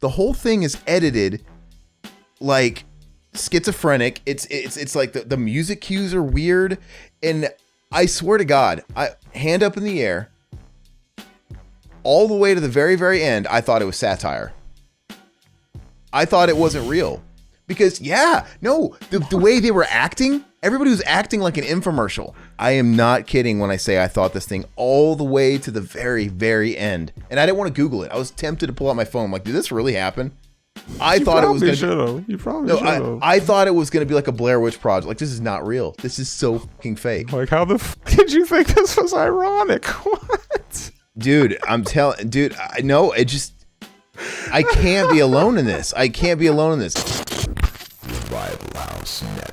The whole thing is edited like schizophrenic. It's like the music cues are weird, and I swear to God, hand up in the air, all the way to the very, very end, I thought it was satire. I thought it wasn't real. Because, the way they were acting, everybody was acting like an infomercial. I am not kidding when I say I thought this thing all the way to the very, very end. And I didn't want to Google it. I was tempted to pull out my phone. I'm like, did this really happen? I thought it was going to be. You probably should have. I thought it was going to be like a Blair Witch Project. Like, this is not real. This is so fucking fake. Like, how the f did you think this was ironic? What? Dude, I know. I can't be alone in this. I can't be alone in this. Revival House Network.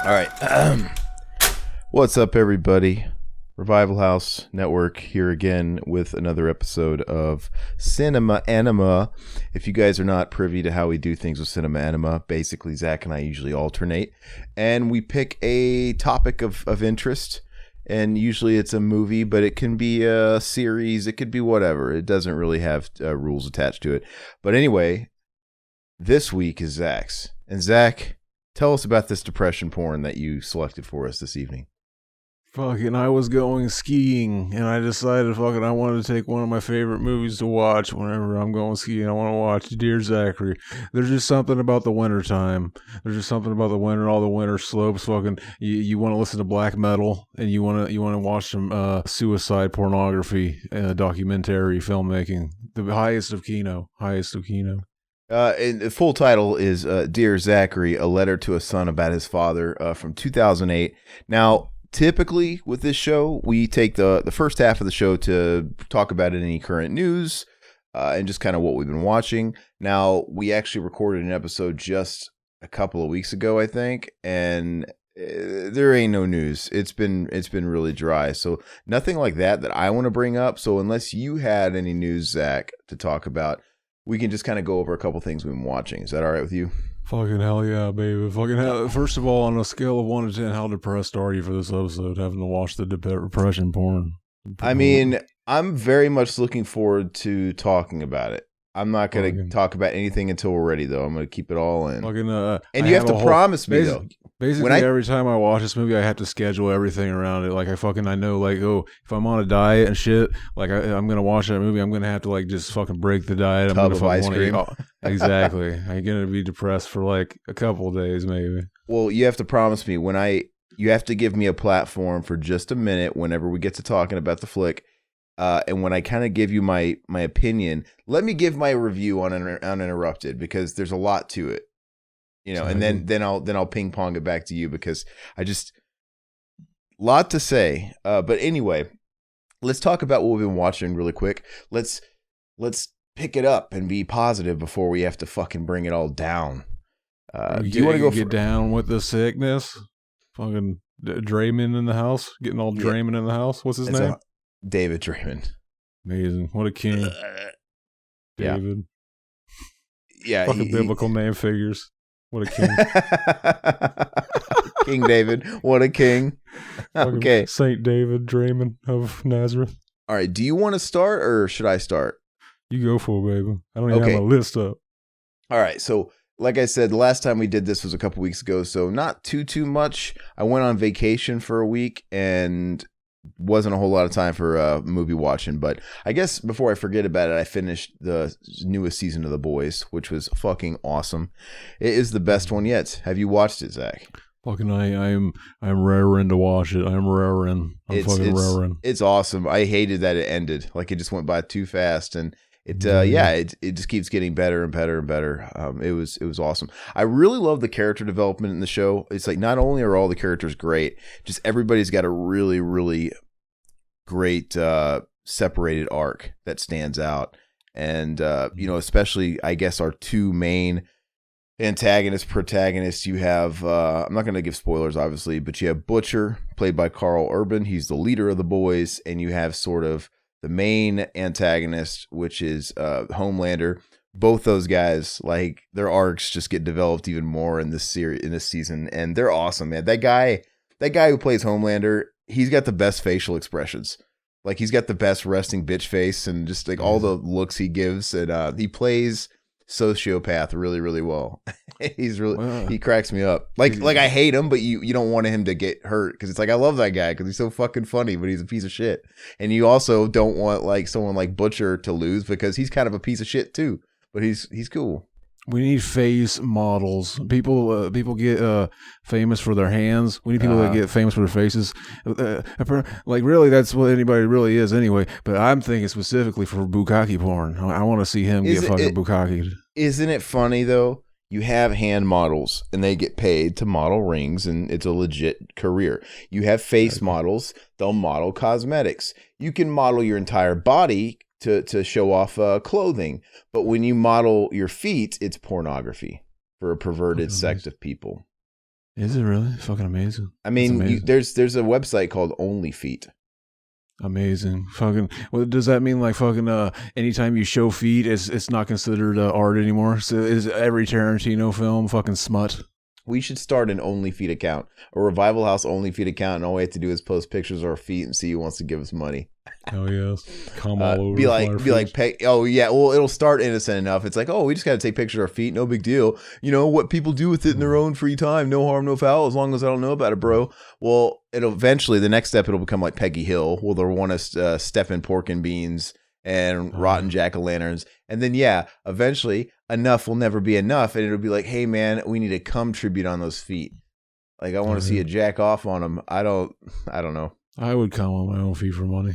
All right. What's up, everybody? Revival House Network here again with another episode of Cinema Enema. If you guys are not privy to how we do things with Cinema Enema, basically Zach and I usually alternate, and we pick a topic of interest, and usually it's a movie, but it can be a series, it could be whatever. It doesn't really have rules attached to it. But anyway, this week is Zach's. And Zach, tell us about this depression porn that you selected for us this evening. Fucking, I was going skiing, and I decided, I wanted to take one of my favorite movies to watch whenever I'm going skiing. I want to watch Dear Zachary. There's just something about the winter time. There's just something about the winter, all the winter slopes. You want to listen to black metal, and you want to watch some suicide pornography, documentary filmmaking. The highest of Kino. And the full title is Dear Zachary, A Letter to a Son About His Father from 2008. Now, typically with this show, we take the first half of the show to talk about any current news and just kind of what we've been watching. Now, we actually recorded an episode just a couple of weeks ago, I think, and there ain't no news. It's been really dry. So nothing like that I want to bring up. So unless you had any news, Zach, to talk about, we can just kind of go over a couple things we've been watching. Is that all right with you? Fucking hell yeah, baby. Fucking hell. First of all, on a scale of 1 to 10, how depressed are you for this episode, having to watch the depression porn? I mean, I'm very much looking forward to talking about it. I'm not going to talk about anything until we're ready, though. I'm going to keep it all in. And you have to promise me, though. Basically, every time I watch this movie, I have to schedule everything around it. Like, I know, like, if I'm on a diet and shit, like, I'm going to watch that movie, I'm going to have to, like, just fucking break the diet. I'm Tub gonna of ice cream. Exactly. I'm going to be depressed for, like, a couple of days, maybe. Well, you have to promise me, you have to give me a platform for just a minute whenever we get to talking about the flick. And when I kind of give you my opinion, let me give my review on Uninterrupted, because there's a lot to it, and then I'll ping pong it back to you, because I just lot to say. But anyway, let's talk about what we've been watching really quick. Let's pick it up and be positive before we have to fucking bring it all down. Do you want to go get down with the sickness? Fucking Draymond in the house, getting all Draymond in the house. What's his name? David Draymond. Amazing. What a king. David. Yeah. Fucking biblical name figures. What a king. King David. What a king. Okay. Saint David Draymond of Nazareth. All right. Do you want to start, or should I start? You go for it, baby. I don't even have my list up. All right. So, like I said, the last time we did this was a couple weeks ago, so not too much. I went on vacation for a week and wasn't a whole lot of time for movie watching, but I guess before I forget about it, I finished the newest season of The Boys, which was fucking awesome. It is the best one yet. Have you watched it, Zach? Fucking I'm raring to watch it. I'm raring. It's awesome. I hated that it ended. Like, it just went by too fast, and it just keeps getting better and better and better. It was awesome. I really love the character development in the show. It's like, not only are all the characters great, just everybody's got a really, really great separated arc that stands out. And especially, I guess, our two main antagonist, protagonist, you have, I'm not going to give spoilers, obviously, but you have Butcher, played by Carl Urban. He's the leader of the boys. And you have sort of the main antagonist, which is Homelander. Both those guys, like, their arcs just get developed even more in this series, in this season. And they're awesome, man. That guy who plays Homelander, he's got the best facial expressions. Like, he's got the best resting bitch face and just like all the looks he gives. And he plays sociopath really, really well. He cracks me up. Like I hate him, but you don't want him to get hurt because it's like, I love that guy because he's so fucking funny, but he's a piece of shit. And you also don't want like someone like Butcher to lose because he's kind of a piece of shit too. But he's cool. We need face models. People get famous for their hands. We need people that get famous for their faces. Like, really, that's what anybody really is anyway. But I'm thinking specifically for bukkake porn. I want to see him get fucking bukkake'd. Isn't it funny, though? You have hand models, and they get paid to model rings, and it's a legit career. You have face models. They'll model cosmetics. You can model your entire body to show off clothing. But when you model your feet, it's pornography for a perverted sect of people. Is it really? Fucking amazing. I mean, there's a website called Only Feet. Amazing. Fucking, well, does that mean like fucking anytime you show feet, it's not considered art anymore? So is every Tarantino film fucking smut? We should start an Only Feet account, a Revival House Only Feet account, and all we have to do is post pictures of our feet and see who wants to give us money. Oh yes, come all over. Be like, oh yeah. Well, it'll start innocent enough. It's like, oh, we just got to take pictures of our feet. No big deal. You know what people do with it in their own free time. No harm, no foul. As long as I don't know about it, bro. Well, it'll eventually. The next step, it'll become like Peggy Hill. Well, they'll want us step in pork and beans and rotten jack-o'-lanterns, and then eventually enough will never be enough, and it'll be like, hey man, we need a cum tribute on those feet. Like, I want to see a jack off on them. I don't know. I would come on my own feet for money.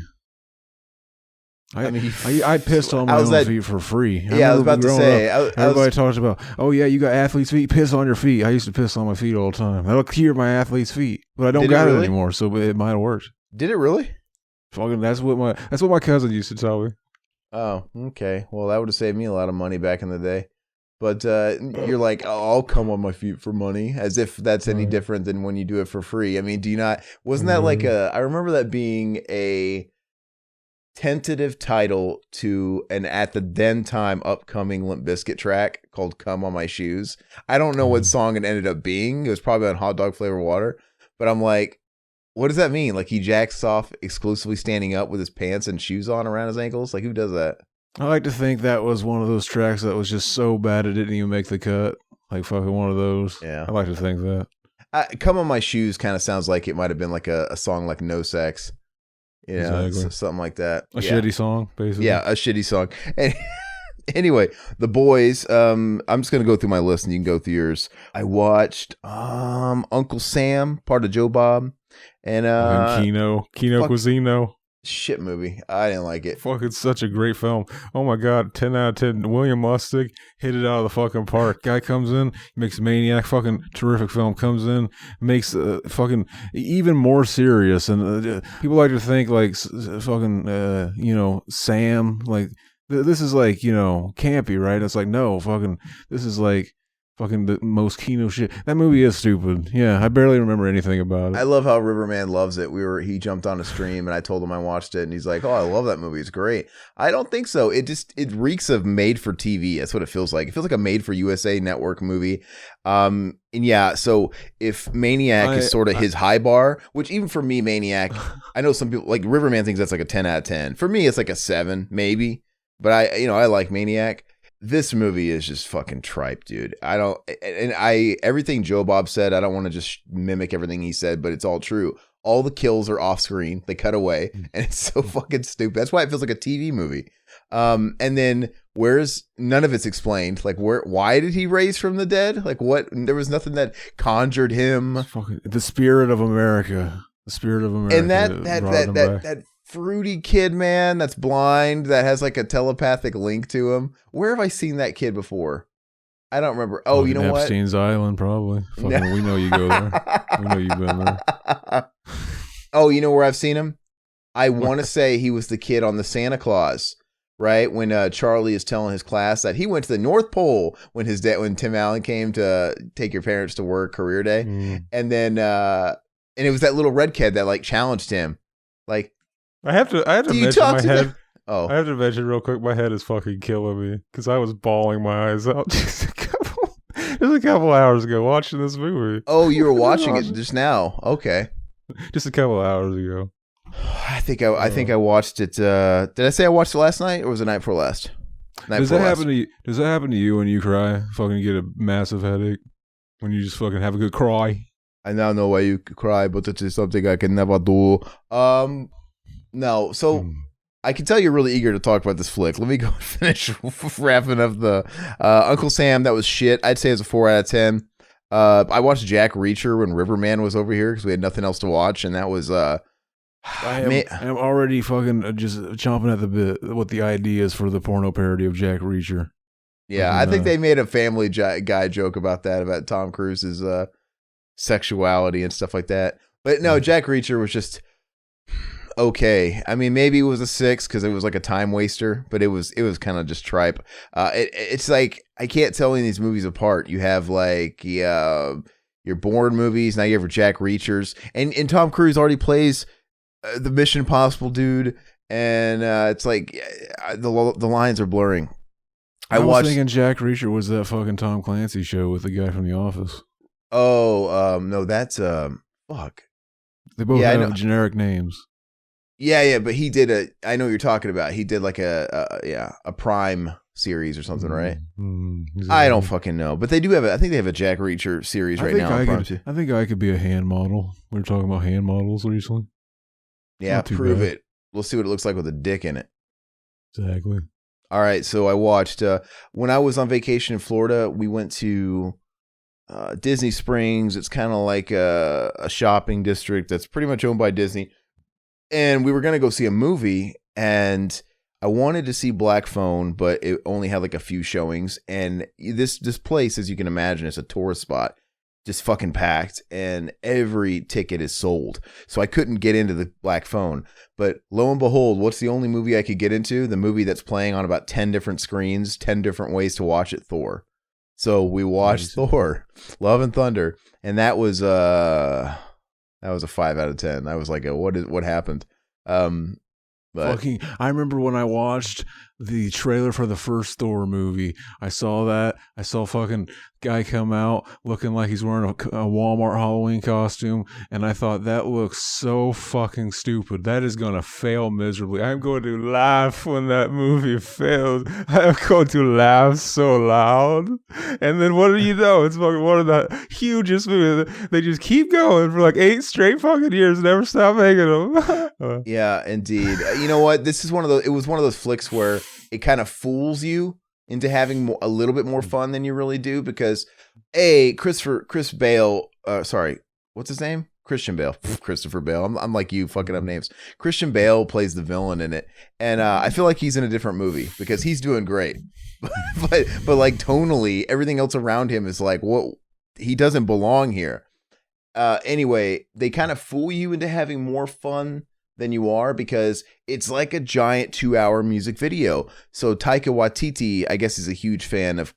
I pissed on my own feet for free. I was about to say. Everybody talks about, oh yeah, you got athlete's feet. Piss on your feet. I used to piss on my feet all the time. That'll cure my athlete's feet, but I don't got it anymore, so it might have worked. Did it really? Fucking, that's what my cousin used to tell me. Oh, okay. Well, that would have saved me a lot of money back in the day. But you're like, oh, I'll come on my feet for money, as if that's any different than when you do it for free. I mean, do you not? Wasn't that like I remember that being a tentative title to an at the then time upcoming Limp Bizkit track called "Come on My Shoes." I don't know what song it ended up being. It was probably on Hot Dog Flavor Water. But I'm like, what does that mean? Like, he jacks off exclusively standing up with his pants and shoes on around his ankles? Like, who does that? I like to think that was one of those tracks that was just so bad it didn't even make the cut. Like, fucking one of those. Yeah. I like to think that. Come on My Shoes kind of sounds like it might have been like a song like No Sex. Yeah, exactly. Something like that. A shitty song, basically. Yeah, a shitty song. And anyway, The Boys. I'm just gonna go through my list, and you can go through yours. I watched Uncle Sam, part of Joe Bob, and Kino Cuisino. Shit movie. I didn't like it. Fucking such a great film. Oh my god, 10 out of 10. William Lustig hit it out of the fucking park. Guy comes in, makes Maniac, fucking terrific film. Comes in, makes fucking even more serious. And people like to think like fucking Sam, like this is like campy, right? It's like, no, fucking this is like fucking the most Kino shit. That movie is stupid. Yeah, I barely remember anything about it. I love how Riverman loves it. He jumped on a stream and I told him I watched it and he's like, oh, I love that movie. It's great. I don't think so. It reeks of made for TV. That's what it feels like. It feels like a made for USA Network movie. And yeah, so if Maniac is sort of his high bar, which even for me, Maniac, I know some people like Riverman thinks that's like a 10 out of 10. For me, it's like a 7, maybe. But I like Maniac. This movie is just fucking tripe, dude. Everything Joe Bob said, I don't want to just mimic everything he said, but it's all true. All the kills are off screen. They cut away, and it's so fucking stupid. That's why it feels like a TV movie. And then none of it's explained. Like, why did he raise from the dead? Like, what? There was nothing that conjured him. The spirit of America. The spirit of America. And that fruity kid, man, that's blind, that has like a telepathic link to him. Where have I seen that kid before? I don't remember. Oh, you know what? Epstein's Island, probably. We know you go there. We know you've been there. Oh, you know where I've seen him? I want to say he was the kid on the Santa Claus, right? When Charlie is telling his class that he went to the North Pole when Tim Allen came to take your parents to work career day. And then and it was that little red kid that like challenged him. Like, I have to do you mention talk my to head. them? Oh, I have to mention real quick, my head is fucking killing me because I was bawling my eyes out just a couple hours ago watching this movie. oh, you were watching it just now. Okay. Just a couple hours ago. I think I watched it. Did I say I watched it last night or was it night before last? Does that happen to you when you cry? Fucking get a massive headache when you just fucking have a good cry. I now know why you cry, but it is something I can never do. No. So I can tell you're really eager to talk about this flick. Let me go and finish wrapping up the Uncle Sam. That was shit. I'd say it's a 4 out of 10. I watched Jack Reacher when Riverman was over here because we had nothing else to watch, and that was I'm already fucking just chomping at the bit what the idea is for the porno parody of Jack Reacher. Yeah, I think they made a Family Guy joke about that, about Tom Cruise's sexuality and stuff like that. But no, Jack Reacher was just okay. I mean, maybe it was a 6 because it was like a time waster, but it was kind of just tripe. It's like I can't tell any of these movies apart. You have like your Bourne movies, now you have your Jack Reachers, and Tom Cruise already plays the Mission Impossible dude, and it's like the lines are blurring. I was thinking Jack Reacher was that fucking Tom Clancy show with the guy from The Office. Oh, no, that's fuck. They both have generic names. Yeah, but he did I know what you're talking about. He did like a Prime series or something, right? Exactly. I don't fucking know, but they do have I think they have a Jack Reacher series right now. I think I could be a hand model. We were talking about hand models recently. Yeah, prove it. We'll see what it looks like with a dick in it. Exactly. All right, so I watched when I was on vacation in Florida, we went to Disney Springs. It's kind of like a shopping district that's pretty much owned by Disney. And we were going to go see a movie, and I wanted to see Black Phone, but it only had like a few showings. And this place, as you can imagine, is a tourist spot, just fucking packed, and every ticket is sold. So I couldn't get into the Black Phone. But lo and behold, what's the only movie I could get into? The movie that's playing on about 10 different screens, 10 different ways to watch it, Thor. So we watched Thor, Love and Thunder, and that was a 5 out of 10. I was like, what happened? I remember when I watched the trailer for the first Thor movie. I saw fucking guy come out looking like he's wearing a Walmart Halloween costume, and I thought that looks so fucking stupid. That is gonna fail miserably. I'm going to laugh when that movie fails. I'm going to laugh so loud. And then what do you know? It's fucking one of the hugest movies. They just keep going for like 8 straight fucking years, never stop making them. Yeah, indeed. You know what? It was one of those flicks where it kind of fools you into having a little bit more fun than you really do, because Christian Bale, Christopher Bale. I'm like you fucking up names. Christian Bale plays the villain in it, and I feel like he's in a different movie because he's doing great, but like tonally, everything else around him is like, what? He doesn't belong here. Anyway, they kind of fool you into having more fun than you are, because it's like a giant 2-hour music video. So Taika Waititi, I guess, is a huge fan of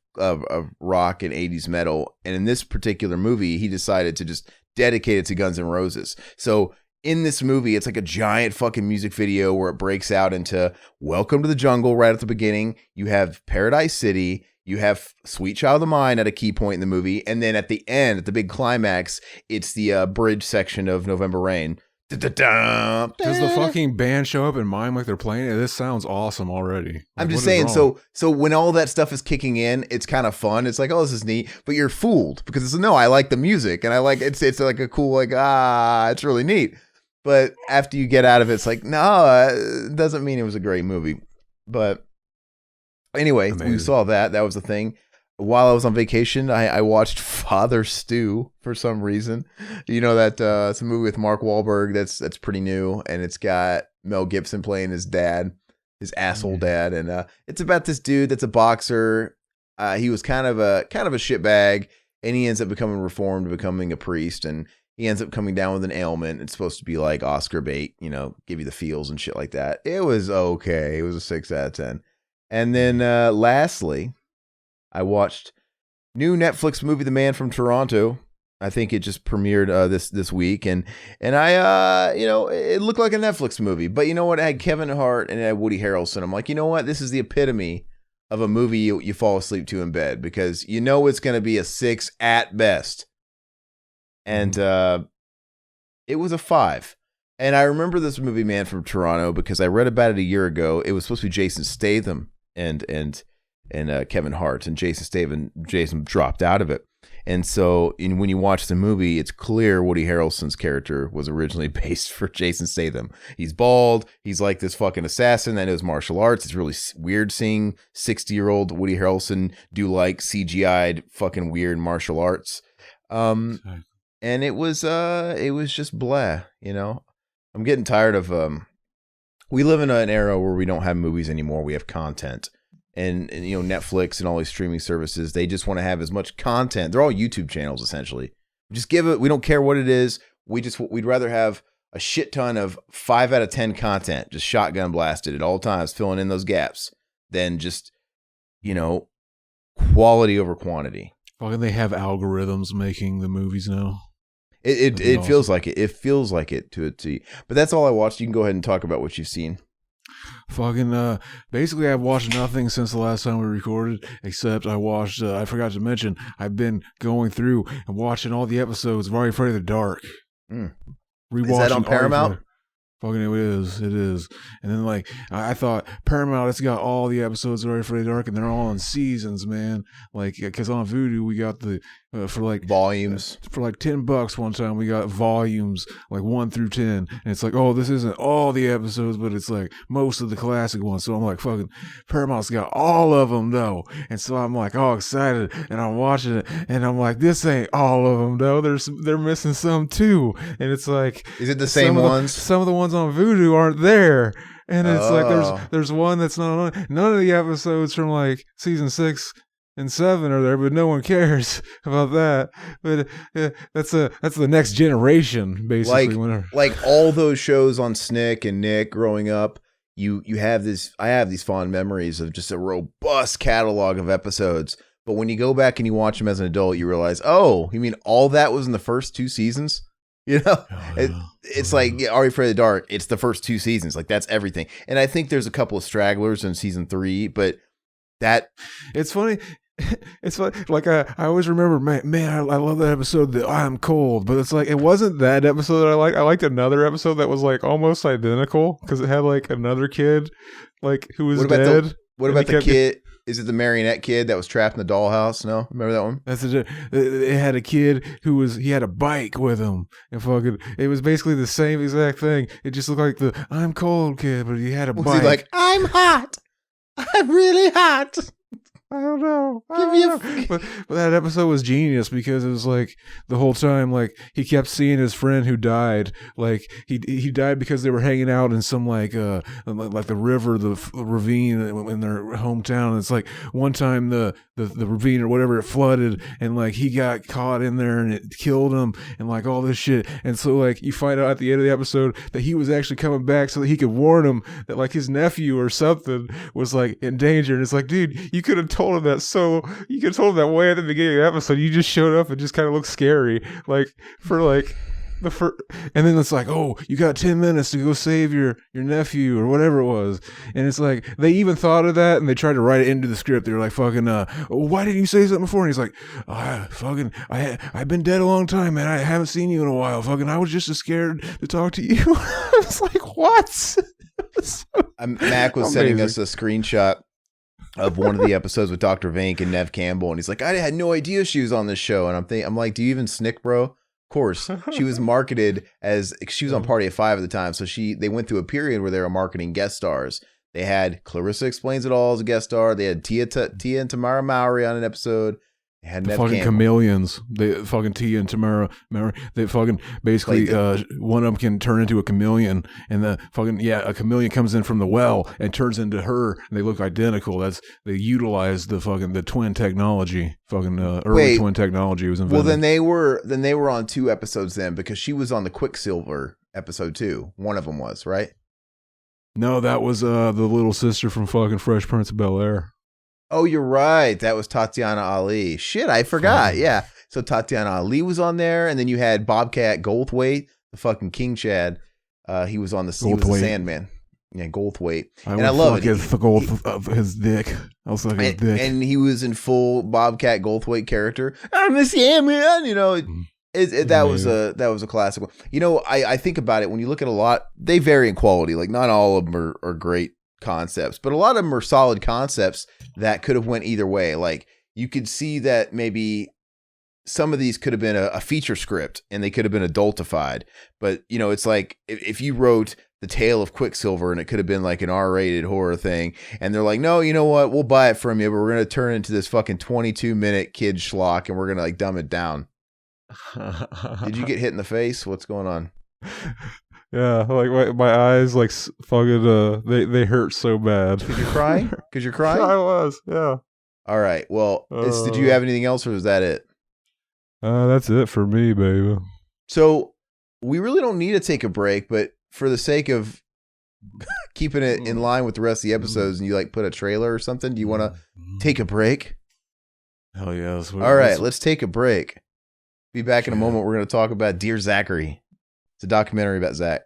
rock and 80s metal, and in this particular movie, he decided to just dedicate it to Guns N' Roses. So in this movie, it's like a giant fucking music video where it breaks out into Welcome to the Jungle right at the beginning. You have Paradise City. You have Sweet Child of Mine at a key point in the movie, and then at the end, at the big climax, it's the bridge section of November Rain. Does the fucking band show up and mime like they're playing it? This sounds awesome already. Like, I'm just saying, so when all that stuff is kicking in, it's kind of fun. It's like, oh, this is neat, but you're fooled because it's I like the music, and I like it's like a cool, like, it's really neat. But after you get out of it, it's like, no, it doesn't mean it was a great movie. But anyway, we saw that was the thing. While I was on vacation, I watched Father Stew for some reason. You know that it's a movie with Mark Wahlberg that's pretty new, and it's got Mel Gibson playing his dad, his asshole dad, and it's about this dude that's a boxer. He was kind of a shitbag, and he ends up becoming reformed, becoming a priest, and He ends up coming down with an ailment. It's supposed to be like Oscar bait, give you the feels and shit like that. It was okay. It was a 6 out of 10. And then lastly, I watched new Netflix movie, The Man from Toronto. I think it just premiered this week, and I it looked like a Netflix movie, but you know what? It had Kevin Hart and it had Woody Harrelson. I'm like, you know what? This is the epitome of a movie you fall asleep to in bed, because it's going to be a 6 at best, and it was a 5. And I remember this movie, Man from Toronto, because I read about it a year ago. It was supposed to be Jason Statham and Kevin Hart, and Jason dropped out of it. And so when you watch the movie, it's clear Woody Harrelson's character was originally based for Jason Statham. He's bald. He's like this fucking assassin that knows martial arts. It's really weird seeing 60-year-old Woody Harrelson do like CGI'd fucking weird martial arts. And it was just blah, I'm getting tired of, we live in an era where we don't have movies anymore. We have content. And Netflix and all these streaming services, they just want to have as much content. They're all YouTube channels, essentially. Just give it. We don't care what it is. We'd rather have a shit ton of 5 out of 10 content, just shotgun blasted at all times, filling in those gaps, than just, quality over quantity. Fucking, they have algorithms making the movies now. It awesome. Feels like it. It feels like it to a T. But that's all I watched. You can go ahead and talk about what you've seen. Fucking, basically I've watched nothing since the last time we recorded, except I watched, I forgot to mention, I've been going through and watching all the episodes of Are You Afraid of the Dark. Is that on Paramount? Fucking it is. And then I thought Paramount, it's got all the episodes of Are You Afraid of the Dark, and they're all in seasons, man. Because on Vudu we got the for volumes for $10 one time. We got volumes 1 through 10, and it's this isn't all the episodes, but it's most of the classic ones. So I'm like, fucking Paramount's got all of them though, and so I'm all excited, and I'm watching it, and I'm like, this ain't all of them though. They're missing some too, and it's is it the same ones? Some of the ones on Vudu aren't there. And it's there's one that's not on. None of the episodes from season 6 and 7 are there, but no one cares about that. But that's the next generation, basically. Like all those shows on Snick and Nick growing up, you have this. I have these fond memories of just a robust catalog of episodes. But when you go back and you watch them as an adult, you realize, oh, you mean all that was in the first 2 seasons? It's Are You Afraid of the Dark? It's the first 2 seasons. That's everything. And I think there's a couple of stragglers in season 3, but it's funny. It's funny. I always remember, man, I love that episode that I'm cold, but it's it wasn't that episode that I liked. I liked another episode that was almost identical, because it had another kid who was dead. What about the kid? Is it the marionette kid that was trapped in the dollhouse? No, remember that one? It had a kid he had a bike with him, and it was basically the same exact thing. It just looked like the I'm cold kid, but he had a bike. He I'm hot. I'm really hot. I don't know. But that episode was genius, because it was the whole time he kept seeing his friend who died. He died because they were hanging out in some the river, the ravine in their hometown. It's one time the ravine or whatever, it flooded, and he got caught in there and it killed him, and all this shit. And so you find out at the end of the episode that he was actually coming back so that he could warn him that his nephew or something was in danger. And it's dude, you could have told him that. So you could have told him that way at the beginning of the episode. You just showed up and just kind of looked scary, the first, and then it's oh, you got 10 minutes to go save your nephew or whatever it was. And it's they even thought of that, and they tried to write it into the script. They were fucking why didn't you say something before? And he's I've been dead a long time, man. I haven't seen you in a while. I was just as scared to talk to you. It's what? Mac was sending us a screenshot of one of the episodes with Dr. Vank and Nev Campbell, and he's I had no idea she was on this show. And I'm do you even snick, bro? Of course. She was marketed she was on Party of 5 at the time, so they went through a period where they were marketing guest stars. They had Clarissa Explains It All as a guest star. They had Tia and Tamara Mowry on an episode. Had The Nev fucking Campbell. chameleons. They fucking Tia and Tamara. Remember? They fucking basically one of them can turn into a chameleon, and the fucking a chameleon comes in from the well and turns into her, and they look identical. They utilize the twin technology. Fucking early twin technology was invented. Well, then they were on 2 episodes then, because she was on the Quicksilver episode 2. One of them was, right? No, that was the little sister from fucking Fresh Prince of Bel-Air. Oh, you're right. That was Tatiana Ali. Shit, I forgot. Yeah. So Tatiana Ali was on there, and then you had Bobcat Goldthwait, the fucking King Chad. He was on the Sandman. Yeah, Goldthwait. And I love it. The gold of his dick. I was like his dick. And he was in full Bobcat Goldthwait character. I'm the Sandman. You know, that was a classic one. You know, I think about it when you look at a lot. They vary in quality. Like not all of them are great concepts, but a lot of them are solid concepts that could have went either way. Like you could see that maybe some of these could have been a feature script and they could have been adultified, but you know, it's like if you wrote The Tale of Quicksilver and it could have been like an R-rated horror thing, and they're like, no, you know what, we'll buy it from you, but we're going to turn it into this fucking 22-minute kid schlock and we're going to like dumb it down. Did you get hit in the face? What's going on? Yeah, like my eyes, like fucking, they hurt so bad. Because you're crying? Because you're crying? I was, yeah. All right. Well, did you have anything else, or was that it? That's it for me, baby. So we really don't need to take a break, but for the sake of keeping it in line with the rest of the episodes, and you like put a trailer or something, do you want to take a break? Hell yes. All right, let's take a break. Be back in a moment. We're going to talk about Dear Zachary. It's a documentary about Zach.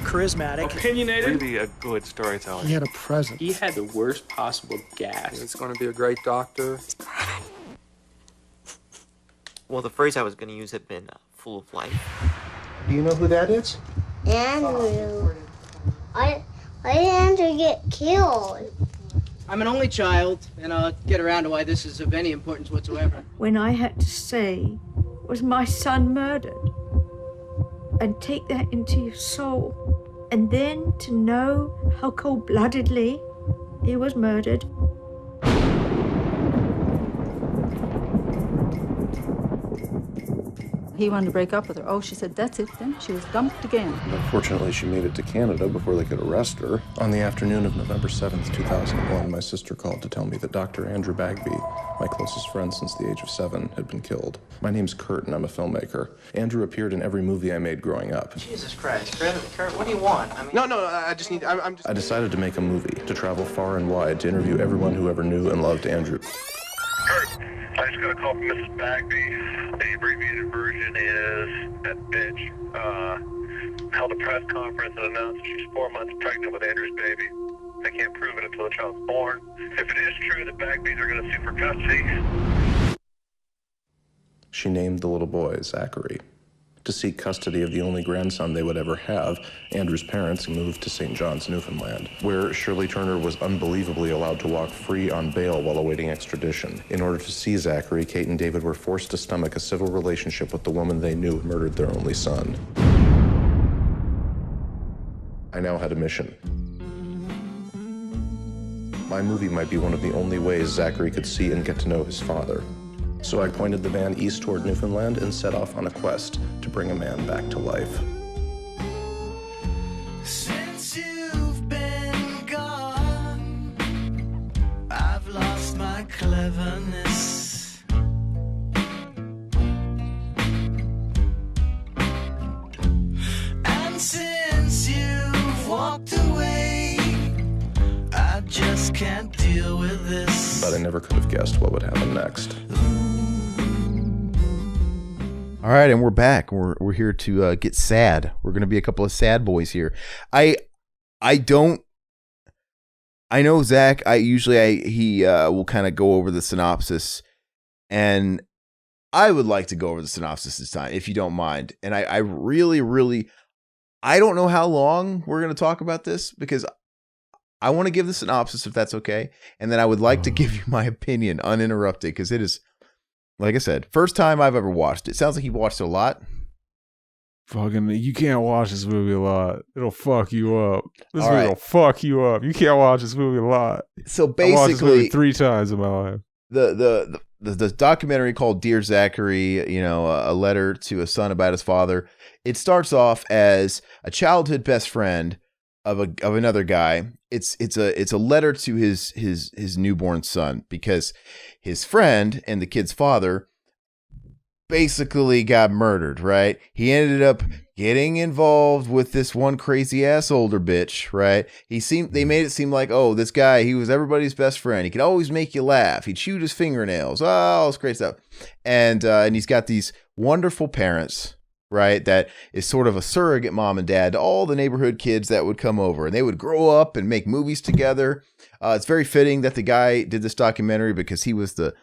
Charismatic, opinionated, really a good storyteller. He had a presence. He had the worst possible gas. It's going to be a great doctor. Well, the phrase I was going to use had been full of life. Do you know who that is? Andrew. Why did Andrew get killed? I'm an only child, and I'll get around to why this is of any importance whatsoever. When I had to say, was my son murdered? And take that into your soul. And then to know how cold-bloodedly he was murdered. He wanted to break up with her. Oh, she said, that's it then. She was dumped again. Unfortunately, she made it to Canada before they could arrest her. On the afternoon of November 7th, 2001, my sister called to tell me that Dr. Andrew Bagby, my closest friend since the age of 7, had been killed. My name's Kurt, and I'm a filmmaker. Andrew appeared in every movie I made growing up. Jesus Christ, Kurt, what do you want? I mean... No, I just need... I decided to make a movie, to travel far and wide, to interview everyone who ever knew and loved Andrew. Kurt, I just got a call from Mrs. Bagby. The abbreviated version is that bitch held a press conference and announced that she's 4 months pregnant with Andrew's baby. They can't prove it until the child's born. If it is true, the Bagbies are going to sue for custody. She named the little boy Zachary. To seek custody of the only grandson they would ever have, Andrew's parents moved to St. John's, Newfoundland, where Shirley Turner was unbelievably allowed to walk free on bail while awaiting extradition. In order to see Zachary, Kate and David were forced to stomach a civil relationship with the woman they knew murdered their only son. I now had a mission. My movie might be one of the only ways Zachary could see and get to know his father. So I pointed the van east toward Newfoundland and set off on a quest to bring a man back to life. Since you've been gone, I've lost my cleverness. And since you've walked away, I just can't deal with this. But I never could have guessed what would happen next. All right, and we're back. We're here to get sad. We're going to be a couple of sad boys here. I know Zach. He will kind of go over the synopsis, and I would like to go over the synopsis this time, if you don't mind. And I really, I don't know how long we're going to talk about this, because I want to give the synopsis, if that's okay, and then I would like to give you my opinion uninterrupted, because it is, like I said, first time I've ever watched it. Sounds like you've watched it a lot. Fucking, you can't watch this movie a lot. It'll fuck you up. This All movie right. will fuck you up. You can't watch this movie a lot. So I watched this movie basically, 3 times in my life. the documentary called Dear Zachary, you know, a letter to a son about his father. It starts off as a childhood best friend of another guy. It's a letter to his newborn son, because his friend and the kid's father basically got murdered, right? He ended up getting involved with this one crazy ass older bitch, right? They made it seem like, oh, this guy, he was everybody's best friend. He could always make you laugh. He'd shoot his fingernails. Oh, all this great stuff. And he's got these wonderful parents, right? That is sort of a surrogate mom and dad to all the neighborhood kids that would come over, and they would grow up and make movies together. It's very fitting that the guy did this documentary, because he was the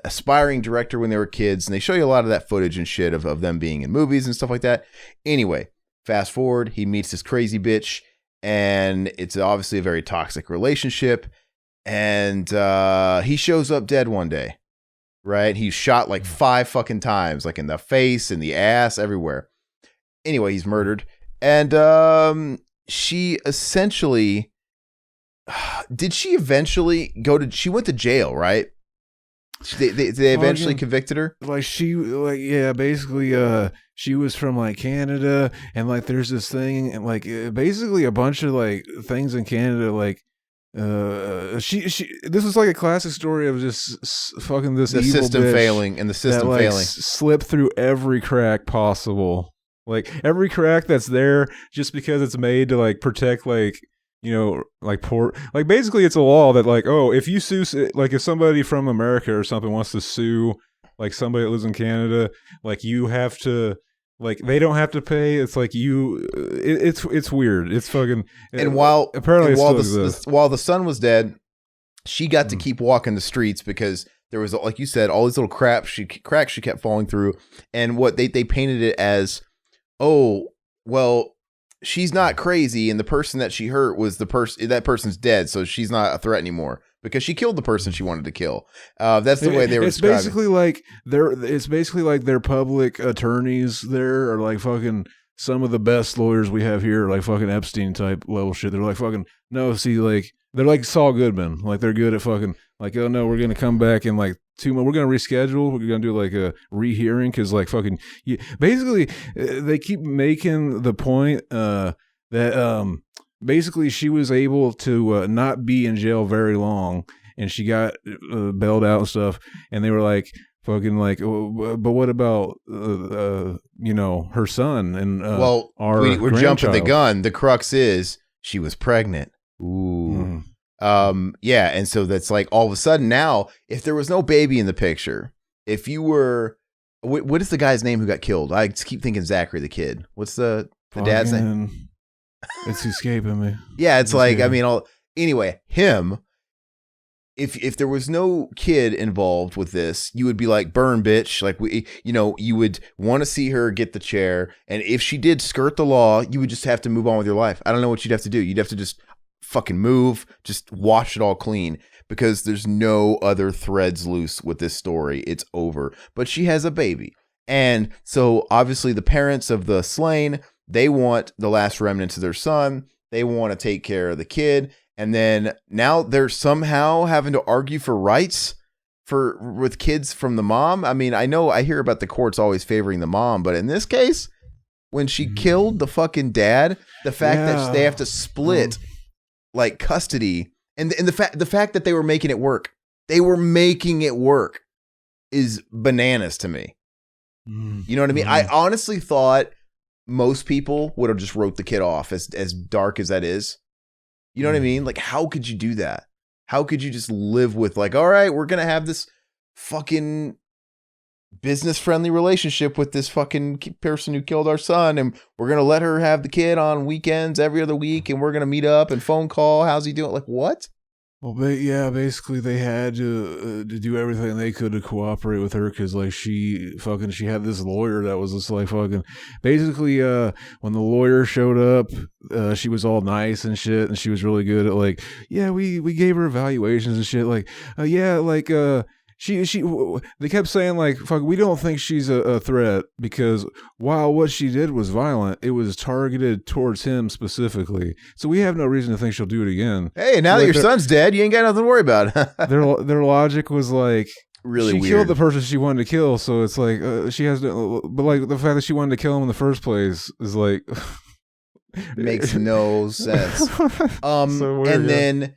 aspiring director when they were kids, and they show you a lot of that footage and shit of them being in movies and stuff like that. Anyway, fast forward, he meets this crazy bitch, and it's obviously a very toxic relationship, and he shows up dead one day, right? He's shot like 5 fucking times, like in the face, in the ass, everywhere. Anyway, he's murdered, and she essentially, did she eventually she went to jail, right? They eventually convicted her. Like basically, she was from like Canada, and like there's this thing, and like basically a bunch of like things in Canada, like she this was like a classic story of just fucking this the evil system bitch failing and the system that, like, failing. Slipped through every crack possible, like every crack that's there, just because it's made to like protect, like, you know, like poor, like basically it's a law that like, oh, if you sue, like if somebody from America or something wants to sue like somebody that lives in Canada, like you have to, like they don't have to pay. It's like it's weird. It's fucking. And while the son was dead, she got Mm. to keep walking the streets, because there was, like you said, all these little cracks she kept falling through, and what they painted it as, oh, well, she's not crazy, and the person that she hurt was that person's dead, so she's not a threat anymore because she killed the person she wanted to kill. That's the way they were describing. It's basically like their public attorneys there are like fucking some of the best lawyers we have here, like fucking Epstein type level shit. They're like fucking like they're like Saul Goodman, like they're good at fucking like, oh no, we're gonna come back in like 2 months. We're gonna reschedule. We're gonna do like a rehearing, because like fucking basically they keep making the point that basically she was able to not be in jail very long, and she got bailed out and stuff. And they were like fucking like, oh, but what about you know, her son and well, we're jumping the gun. The crux is she was pregnant. Ooh. Yeah, and so that's like all of a sudden now, if there was no baby in the picture, if you were, what is the guy's name who got killed? I keep thinking Zachary the kid. What's the dad's name? It's escaping me. Yeah, it's like, I mean, anyway, him. If there was no kid involved with this, you would be like, burn, bitch. Like, you would want to see her get the chair. And if she did skirt the law, you would just have to move on with your life. I don't know what you'd have to do. You'd have to just fucking move, just wash it all clean, because there's no other threads loose with this story. It's over. But she has a baby. And so obviously the parents of the slain, they want the last remnants of their son. They want to take care of the kid. And then now they're somehow having to argue for rights with kids from the mom. I mean, I hear about the courts always favoring the mom, but in this case, when she killed the fucking dad, the fact that they have to split like custody, and the fact that they were making it work, is bananas to me. You know what I mean? I honestly thought most people would have just wrote the kid off, as dark as that is. You know what I mean? Like, how could you do that? How could you just live with like, all right, we're going to have this fucking business friendly relationship with this fucking person who killed our son, and we're going to let her have the kid on weekends every other week, and we're going to meet up and phone call. How's he doing? Like, what? Well, basically they had to do everything they could to cooperate with her, because like she had this lawyer that was just like fucking basically when the lawyer showed up, she was all nice and shit, and she was really good at like, yeah, we gave her evaluations and shit, like they kept saying like, fuck, we don't think she's a threat because while what she did was violent, it was targeted towards him specifically. So we have no reason to think she'll do it again. Hey, now that your son's dead, you ain't got nothing to worry about. their logic was like, really she weird. killed the person she wanted to kill, so it's like she has to, but like the fact that she wanted to kill him in the first place is like makes no sense. So weird, and then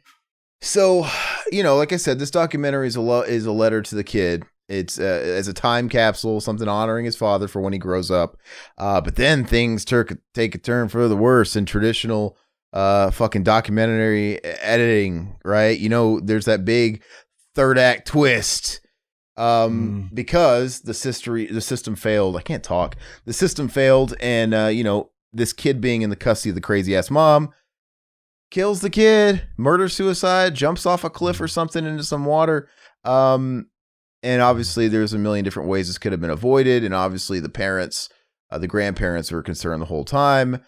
like I said, this documentary is a letter to the kid. It's as a time capsule, something honoring his father for when he grows up. But then things take a turn for the worse in traditional fucking documentary editing, right? There's that big third act twist. Because the system failed. I can't talk. The system failed, and this kid being in the custody of the crazy ass mom kills the kid, murder suicide, jumps off a cliff or something into some water. And obviously there's a million different ways this could have been avoided, and obviously the parents, the grandparents were concerned the whole time,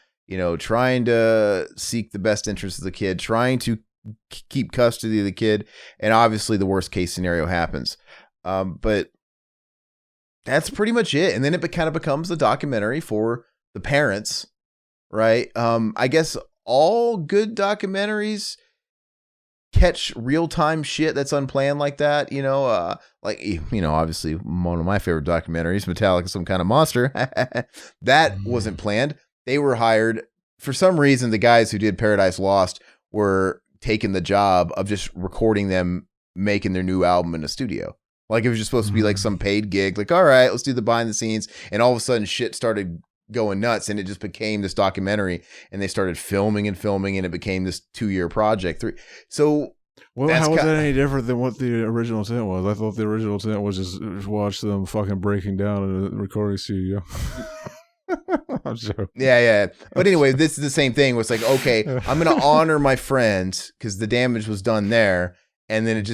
trying to seek the best interest of the kid, trying to keep custody of the kid, and obviously the worst case scenario happens. But that's pretty much it. And then it kind of becomes a documentary for the parents, right? I guess all good documentaries catch real-time shit that's unplanned like that, obviously one of my favorite documentaries, Metallica, Some Kind of Monster, that wasn't planned. They were hired. For some reason, the guys who did Paradise Lost were taking the job of just recording them making their new album in a studio. Like, it was just supposed to be like some paid gig. Like, all right, let's do the behind the scenes. And all of a sudden shit started going nuts, and it just became this documentary, and they started filming, and it became this 2-year project. So how was that any different than what the original intent was? I thought the original intent was just watch them fucking breaking down in a recording studio. I'm joking. Yeah. But anyway, this is the same thing. It's like, okay, I'm going to honor my friends because the damage was done there. And then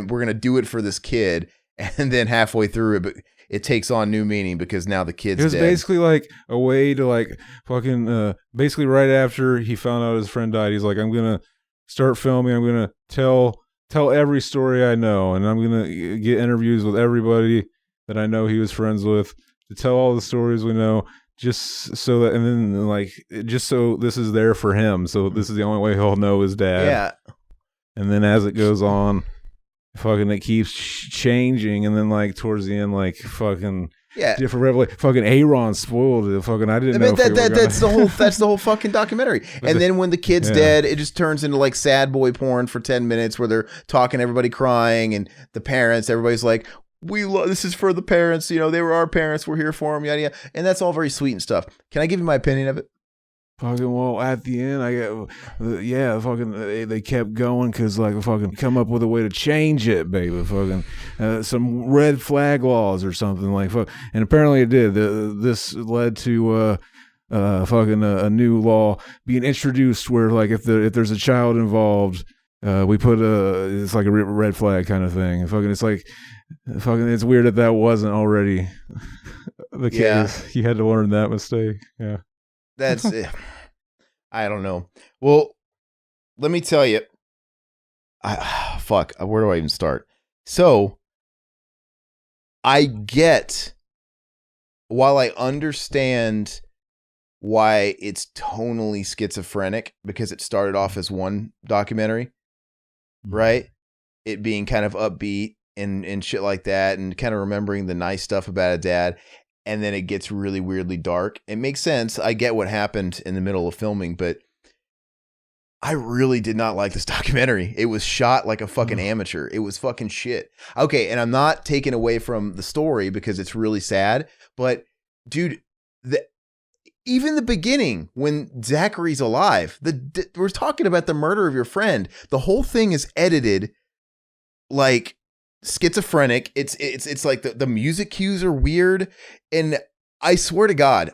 we're going to do it for this kid. And then halfway through it, but it takes on new meaning because now the kid's dead. It was basically like a way to like fucking basically right after he found out his friend died, he's like, I'm gonna start filming. I'm gonna tell every story I know, and I'm gonna get interviews with everybody that I know he was friends with to tell all the stories we know, just so that, and then like just so this is there for him. So this is the only way he'll know his dad. Yeah. And then as it goes on, fucking it keeps changing, and then like towards the end, like fucking different revelation. Fucking Aaron spoiled it. Fucking I didn't know. That's the whole fucking documentary. And then when the kid's dead, it just turns into like sad boy porn for 10 minutes where they're talking, everybody crying, and the parents, everybody's like, this is for the parents. They were our parents. We're here for them. Yada yada. And that's all very sweet and stuff. Can I give you my opinion of it? Fucking well, at the end, they kept going because like fucking come up with a way to change it, baby. Fucking some red flag laws or something like fuck. And apparently it did. This led to fucking a new law being introduced where like if there's a child involved, we put it's like a red flag kind of thing. And fucking it's like fucking it's weird that wasn't already the case. Yeah. You had to learn that mistake. Yeah. That's it. I don't know. Well, let me tell you. Where do I even start? So, I get, while I understand why it's tonally schizophrenic, because it started off as one documentary, right? It being kind of upbeat and shit like that, and kind of remembering the nice stuff about a dad. And then it gets really weirdly dark. It makes sense. I get what happened in the middle of filming, but I really did not like this documentary. It was shot like a fucking amateur. It was fucking shit. Okay, and I'm not taking away from the story because it's really sad, but dude, even the beginning when Zachary's alive, we're talking about the murder of your friend. The whole thing is edited like schizophrenic. It's like the music cues are weird, and I swear to God,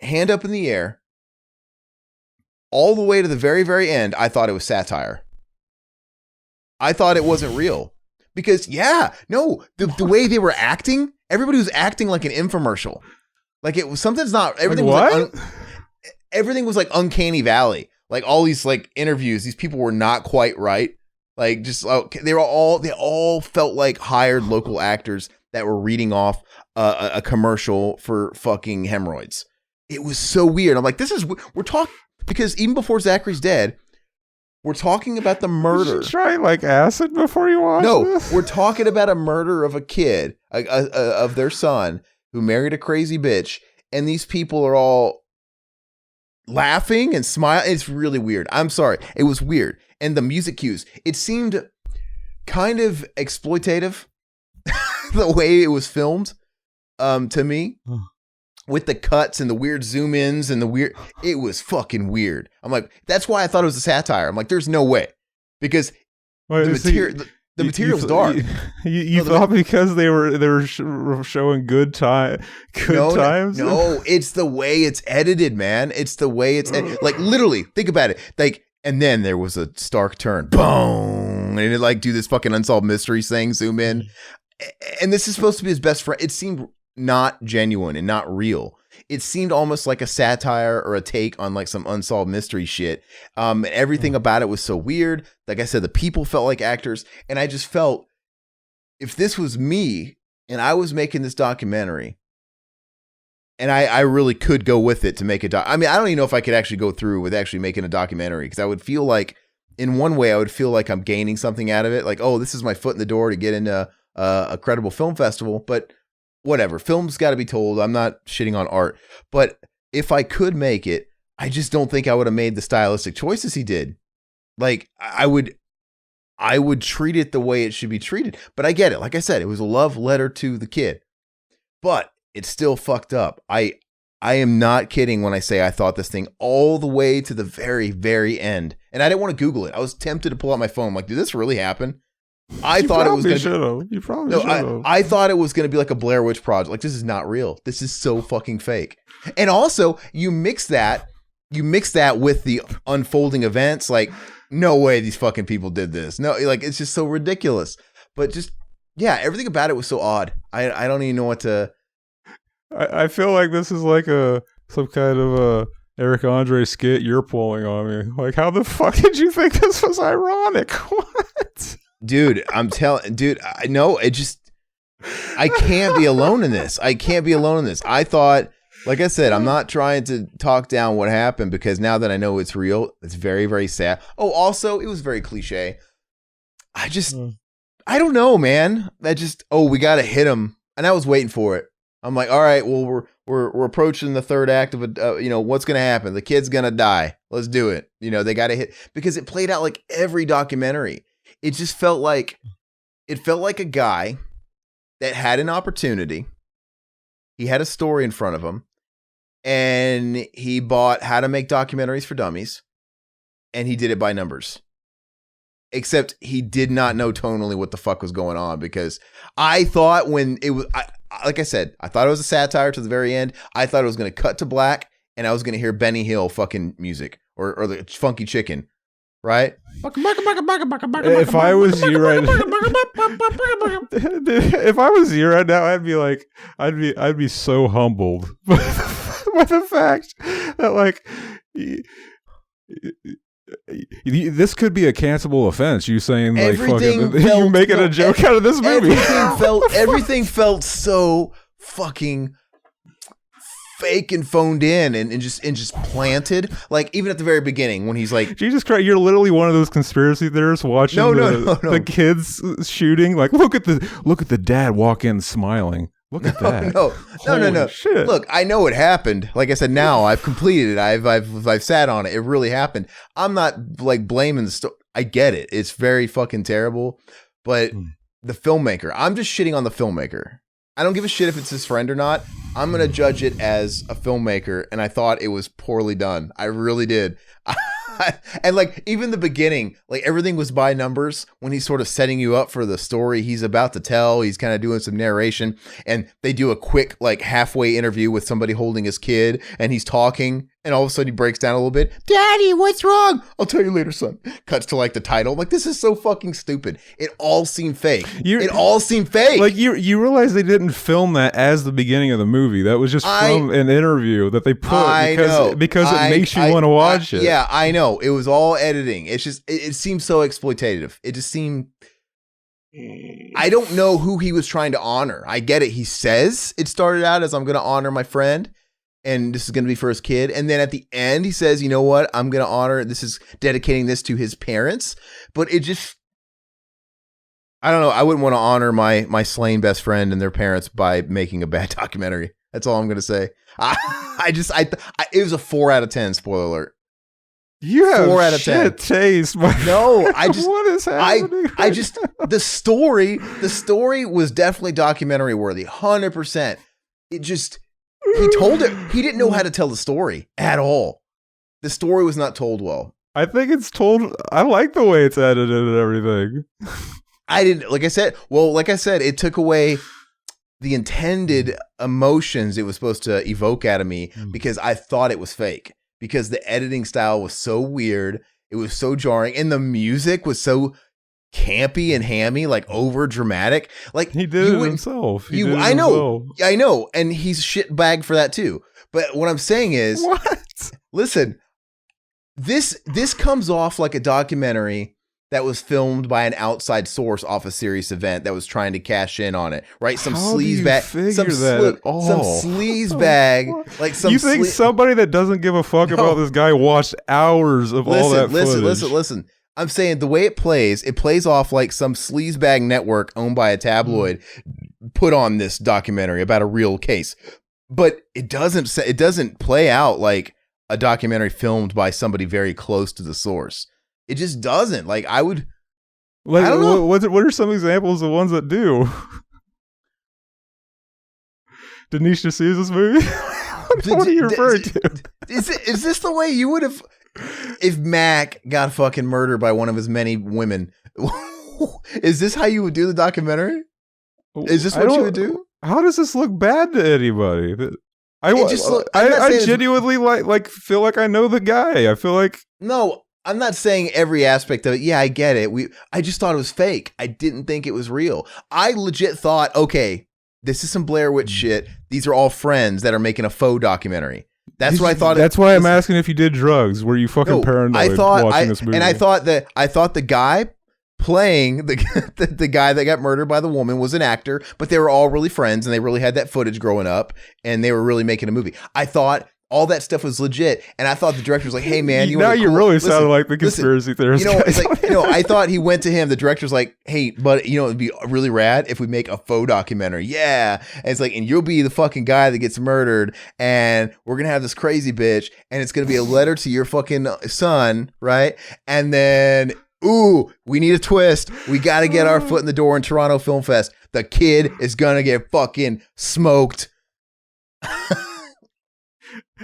hand up in the air, all the way to the very, very end, I thought it was satire. I thought it wasn't real because the way they were acting, everybody was acting like an infomercial. Like it was something's not everything like was like everything was like Uncanny Valley. Like all these like interviews, these people were not quite right. Like just they all felt like hired local actors that were reading off a commercial for fucking hemorrhoids. It was so weird. I'm like, we're talking, because even before Zachary's dead, we're talking about the murder. You should try like acid before you watch this. We're talking about a murder of a kid, of their son who married a crazy bitch, and these people are all laughing and smiling. It's really weird. I'm sorry. It was weird. And the music cues, it seemed kind of exploitative the way it was filmed to me. With the cuts and the weird zoom ins and it was fucking weird. I'm like, that's why I thought it was a satire. I'm like, there's no way, because the material's dark. You thought because they were showing good times. No, it's the way it's edited, man. It's the way it's like, literally, think about it. Like, and then there was a stark turn, boom, and it like do this fucking unsolved mysteries thing, zoom in, and this is supposed to be his best friend. It seemed not genuine and not real. It seemed almost like a satire or a take on like some unsolved mystery shit. Everything about it was so weird. Like I said, the people felt like actors, and I just felt, if this was me and I was making this documentary, and I really could go with it to make a I mean, I don't even know if I could actually go through with actually making a documentary, because I would feel like, in one way, I would feel like I'm gaining something out of it. Like, oh, this is my foot in the door to get into a credible film festival. But whatever, film's got to be told. I'm not shitting on art, but if I could make it, I just don't think I would have made the stylistic choices he did. Like, I would treat it the way it should be treated. But I get it. Like I said, it was a love letter to the kid, but it's still fucked up. I am not kidding when I say I thought this thing all the way to the very, very end, and I didn't want to Google it. I was tempted to pull out my phone. I'm like, did this really happen? I thought it was going to. You probably should have. I thought it was going to be like a Blair Witch Project. Like, this is not real. This is so fucking fake. And also, you mix that with the unfolding events. Like, no way these fucking people did this. No, like, it's just so ridiculous. But just, yeah, everything about it was so odd. I don't even know what to. I feel like this is like some kind of a Eric Andre skit you're pulling on me. Like, how the fuck did you think this was ironic? What? Dude, I know, I can't be alone in this. I thought, like I said, I'm not trying to talk down what happened, because now that I know it's real, it's very, very sad. Oh, also, it was very cliche. I don't know, man. We got to hit him. And I was waiting for it. I'm like, all right, well, we're approaching the third act of what's going to happen? The kid's going to die. Let's do it. They got to hit, because it played out like every documentary. It just felt like a guy that had an opportunity. He had a story in front of him, and he bought How to Make Documentaries for Dummies, and he did it by numbers. Except he did not know tonally what the fuck was going on, because I thought when it was, like I said, I thought it was a satire to the very end. I thought it was going to cut to black, and I was going to hear Benny Hill fucking music or the Funky Chicken. Right? If I was you right now, I'd be so humbled by the fact that, like, this could be a cancelable offense. You saying, like, you're making a joke out of this movie. Everything felt so fucking fake and phoned in and just planted. Like, even at the very beginning when he's like, Jesus Christ, you're literally one of those conspiracy theorists watching the kids shooting. Like, look at the dad walk in smiling. Look at that. No. Shit. Look, I know it happened. Like I said, now I've completed it. I've sat on it. It really happened. I'm not like blaming the story. I get it. It's very fucking terrible. But the filmmaker, I'm just shitting on the filmmaker. I don't give a shit if it's his friend or not. I'm going to judge it as a filmmaker, and I thought it was poorly done. I really did. And like, even the beginning, like, everything was by numbers when he's sort of setting you up for the story he's about to tell. He's kind of doing some narration, and they do a quick, like, halfway interview with somebody holding his kid, and he's talking, And all of a sudden he breaks down a little bit. Daddy, what's wrong? I'll tell you later, son. Cuts to like the title. Like, this is so fucking stupid. It all seemed fake. It all seemed fake. Like you realize they didn't film that as the beginning of the movie. That was just from an interview that they put because it makes you want to watch it. Yeah, I know. It was all editing. It's just it seems so exploitative. It just seemed. I don't know who he was trying to honor. I get it. He says it started out as I'm going to honor my friend. And this is going to be for his kid. And then at the end, he says, you know what? I'm going to honor, this is dedicating this to his parents. But it just, I don't know. I wouldn't want to honor my slain best friend and their parents by making a bad documentary. That's all I'm going to say. It was a 4 out of 10, spoiler alert. You have 4 out of 10 taste. No, I just, what is happening? I just, the story was definitely documentary worthy. 100%. It just, he told it. He didn't know how to tell the story at all. The story was not told well. I think it's told. I like the way it's edited and everything. I didn't. Like I said, it took away the intended emotions it was supposed to evoke out of me because I thought it was fake. Because the editing style was so weird, it was so jarring, and the music was so campy and hammy, like over dramatic. Like he did it himself. I know, and he's shit bagged for that too. But what I'm saying is, listen, this comes off like a documentary that was filmed by an outside source off a serious event that was trying to cash in on it, right? Some sleaze bag, some sleaze bag, like some. You think somebody that doesn't give a fuck about this guy watched hours of all that footage? Listen. I'm saying the way it plays off like some sleazebag network owned by a tabloid put on this documentary about a real case, but it doesn't play out like a documentary filmed by somebody very close to the source. It just doesn't. Like I don't know. What are some examples of ones that do? Denisha sees this movie. What are you referring to? Is this the way you would have? If Mac got fucking murdered by one of his many women, is this how you would do the documentary? Is this what you would do? How does this look bad to anybody? I genuinely like feel like I know the guy. I feel like no, I'm not saying every aspect of it. Yeah, I get it. I just thought it was fake. I didn't think it was real. I legit thought, okay, this is some Blair Witch shit. These are all friends that are making a faux documentary. That's what I thought. That's why I'm asking if you did drugs. Were you fucking paranoid watching this movie? And I thought the guy playing the guy that got murdered by the woman was an actor, but they were all really friends and they really had that footage growing up and they were really making a movie. I thought all that stuff was legit, and I thought the director was like, "Hey man, you really sounded like the conspiracy theorist." It's like, I thought he went to him. The director's like, "Hey, but it'd be really rad if we make a faux documentary." Yeah, and it's like, and you'll be the fucking guy that gets murdered, and we're gonna have this crazy bitch, and it's gonna be a letter to your fucking son, right? And then, ooh, we need a twist. We got to get our foot in the door in Toronto Film Fest. The kid is gonna get fucking smoked.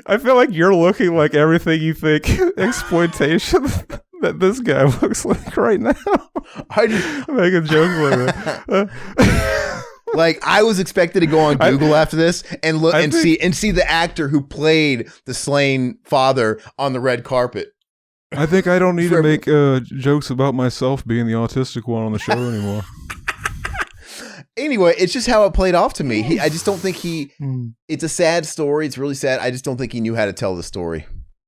I feel like you're looking like everything you think exploitation that this guy looks like right now. I'm making jokes like that. Like I was expected to go on Google after this and look and see the actor who played the slain father on the red carpet. I think I don't need to make jokes about myself being the autistic one on the show anymore. Anyway, it's just how it played off to me. I just don't think it's a sad story. It's really sad. I just don't think he knew how to tell the story.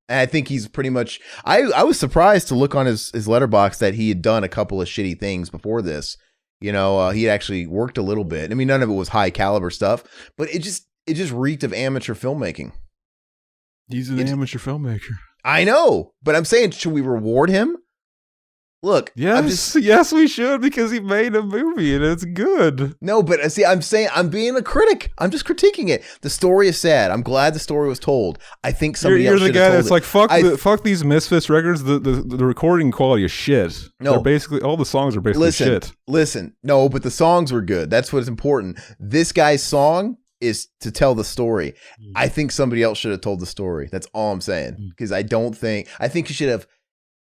And I think he's pretty much, I was surprised to look on his letterbox that he had done a couple of shitty things before this. He had actually worked a little bit. I mean, none of it was high caliber stuff, but it just reeked of amateur filmmaking. He's an amateur filmmaker. I know, but I'm saying, should we reward him? Look, yes, we should, because he made a movie and it's good. No, but see, I'm saying I'm being a critic. I'm just critiquing it. The story is sad. I'm glad the story was told. I think somebody else should have told it. You're the guy that's like, fuck these Misfits records. The recording quality is shit. No, they're basically all the songs are basically shit. Listen, no, but the songs were good. That's what's important. This guy's song is to tell the story. I think somebody else should have told the story. That's all I'm saying. Because I think he should have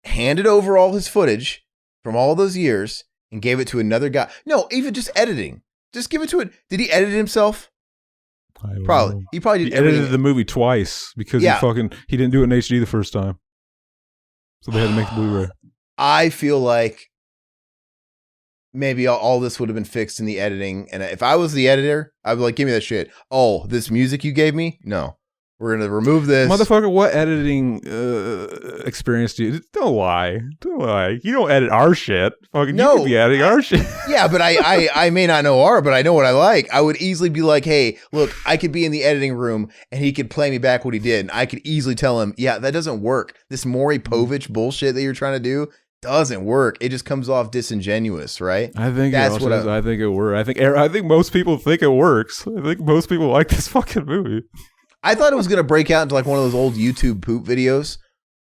handed over all his footage from all those years and gave it to another guy. No, even just editing. Just give it to it. Did he edit it himself? Probably. He probably did He edited everything. the movie twice because he didn't do it in HD the first time. So they had to make the Blu-ray. I feel like maybe all this would have been fixed in the editing. And if I was the editor, I'd be like, give me that shit. Oh, this music you gave me? No. We're going to remove this. Motherfucker, what editing experience do you... Don't lie. Don't lie. You don't edit our shit. Fucking No. You could be editing our shit. Yeah, but I may not know art, but I know what I like. I would easily be like, hey, look, I could be in the editing room and he could play me back what he did. And I could easily tell him, yeah, that doesn't work. This Maury Povich bullshit that you're trying to do doesn't work. It just comes off disingenuous, right? I think I think it works. I think most people think it works. I think most people like this fucking movie. I thought it was going to break out into like one of those old YouTube poop videos,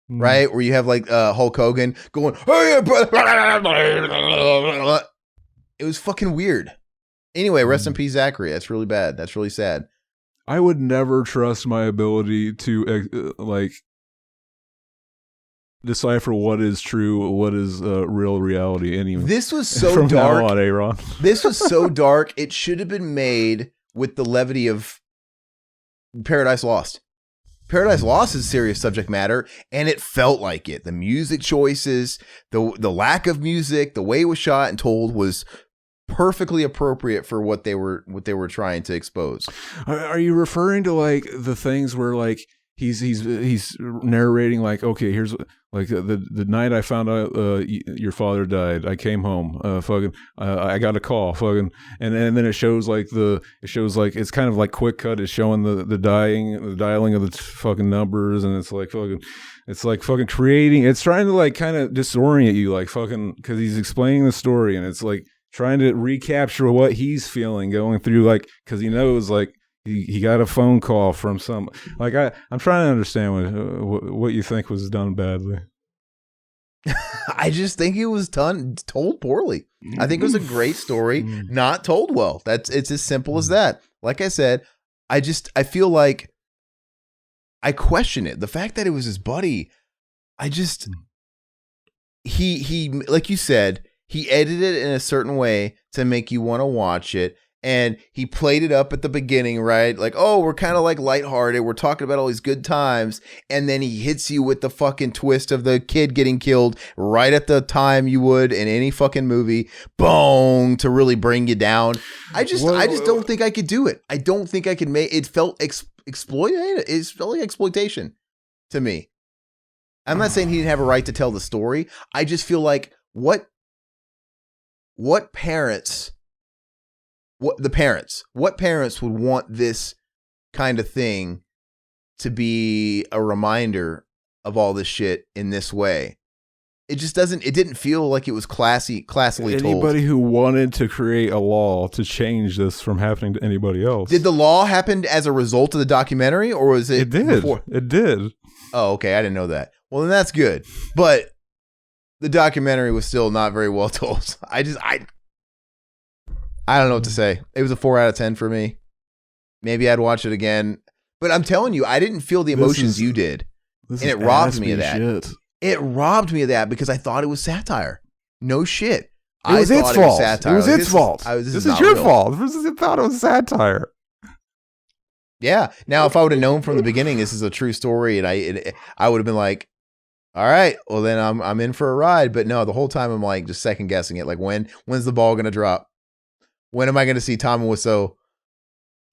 right? Where you have like Hulk Hogan going, hey, it was fucking weird. Anyway, rest in peace, Zachary. That's really bad. That's really sad. I would never trust my ability to decipher what is true, what is real reality. Anyway, this was so from dark. Now on, Aaron. This was so dark. It should have been made with the levity of Paradise Lost. Paradise Lost is serious subject matter, and it felt like it. The music choices, the lack of music, the way it was shot and told was perfectly appropriate for what they were trying to expose. Are you referring to like the things where like he's narrating like, okay, here's like the night I found out your father died, I came home, I got a call, and then it shows like it's kind of like quick cut. It's showing the dialing of the fucking numbers, and it's like fucking creating. It's trying to like kind of disorient you, like fucking, because he's explaining the story, and it's like trying to recapture what he's feeling going through, like, because he knows like. He got a phone call from some, like, I'm trying to understand what you think was done badly. I just think it was told poorly. I think it was a great story, not told well. It's as simple as that. Like I said, I feel like I question it. The fact that it was his buddy, he like you said, he edited it in a certain way to make you want to watch it. And he played it up at the beginning, right? Like, oh, we're kind of like lighthearted. We're talking about all these good times. And then he hits you with the fucking twist of the kid getting killed right at the time you would in any fucking movie. Boom, to really bring you down. I just don't think I could do it. I don't think I could make it. Felt exploitative. It felt like exploitation to me. I'm not saying he didn't have a right to tell the story. I just feel like what parents would want this kind of thing to be a reminder of all this shit in this way? It just didn't feel like it was classily told. Anybody who wanted to create a law to change this from happening to anybody else. Did the law happen as a result of the documentary, or was it before? It did. Oh, okay. I didn't know that. Well, then that's good. But the documentary was still not very well told. I don't know what to say. It was a 4 out of 10 for me. Maybe I'd watch it again. But I'm telling you, I didn't feel the emotions you did. And it robbed me of that. Shit. It robbed me of that because I thought it was satire. No shit. It was its fault. It was its fault. This is your fault. I thought it was satire. Yeah. Now, if I would have known from the beginning this is a true story, and I would have been like, all right, well then I'm in for a ride. But no, the whole time I'm like just second guessing it. Like when's the ball gonna drop? When am I going to see Tom Wiseau?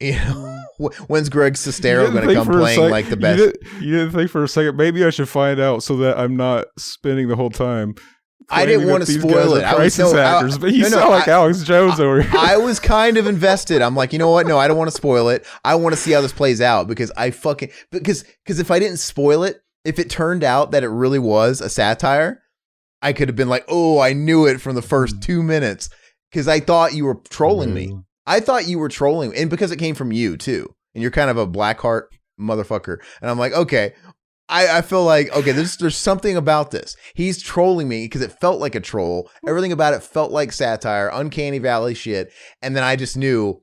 You know, when's Greg Sestero going to come playing like the best? You didn't think for a second, maybe I should find out so that I'm not spending the whole time. I didn't want to spoil it. But you sound like Alex Jones over here. I was kind of invested. I'm like, you know what? No, I don't want to spoil it. I want to see how this plays out because because if I didn't spoil it, if it turned out that it really was a satire, I could have been like, oh, I knew it from the first 2 minutes. Because I thought you were trolling me. I thought you were trolling. And because it came from you, too. And you're kind of a blackheart motherfucker. And I'm like, okay. I feel like, okay, there's something about this. He's trolling me because it felt like a troll. Everything about it felt like satire, uncanny valley shit. And then I just knew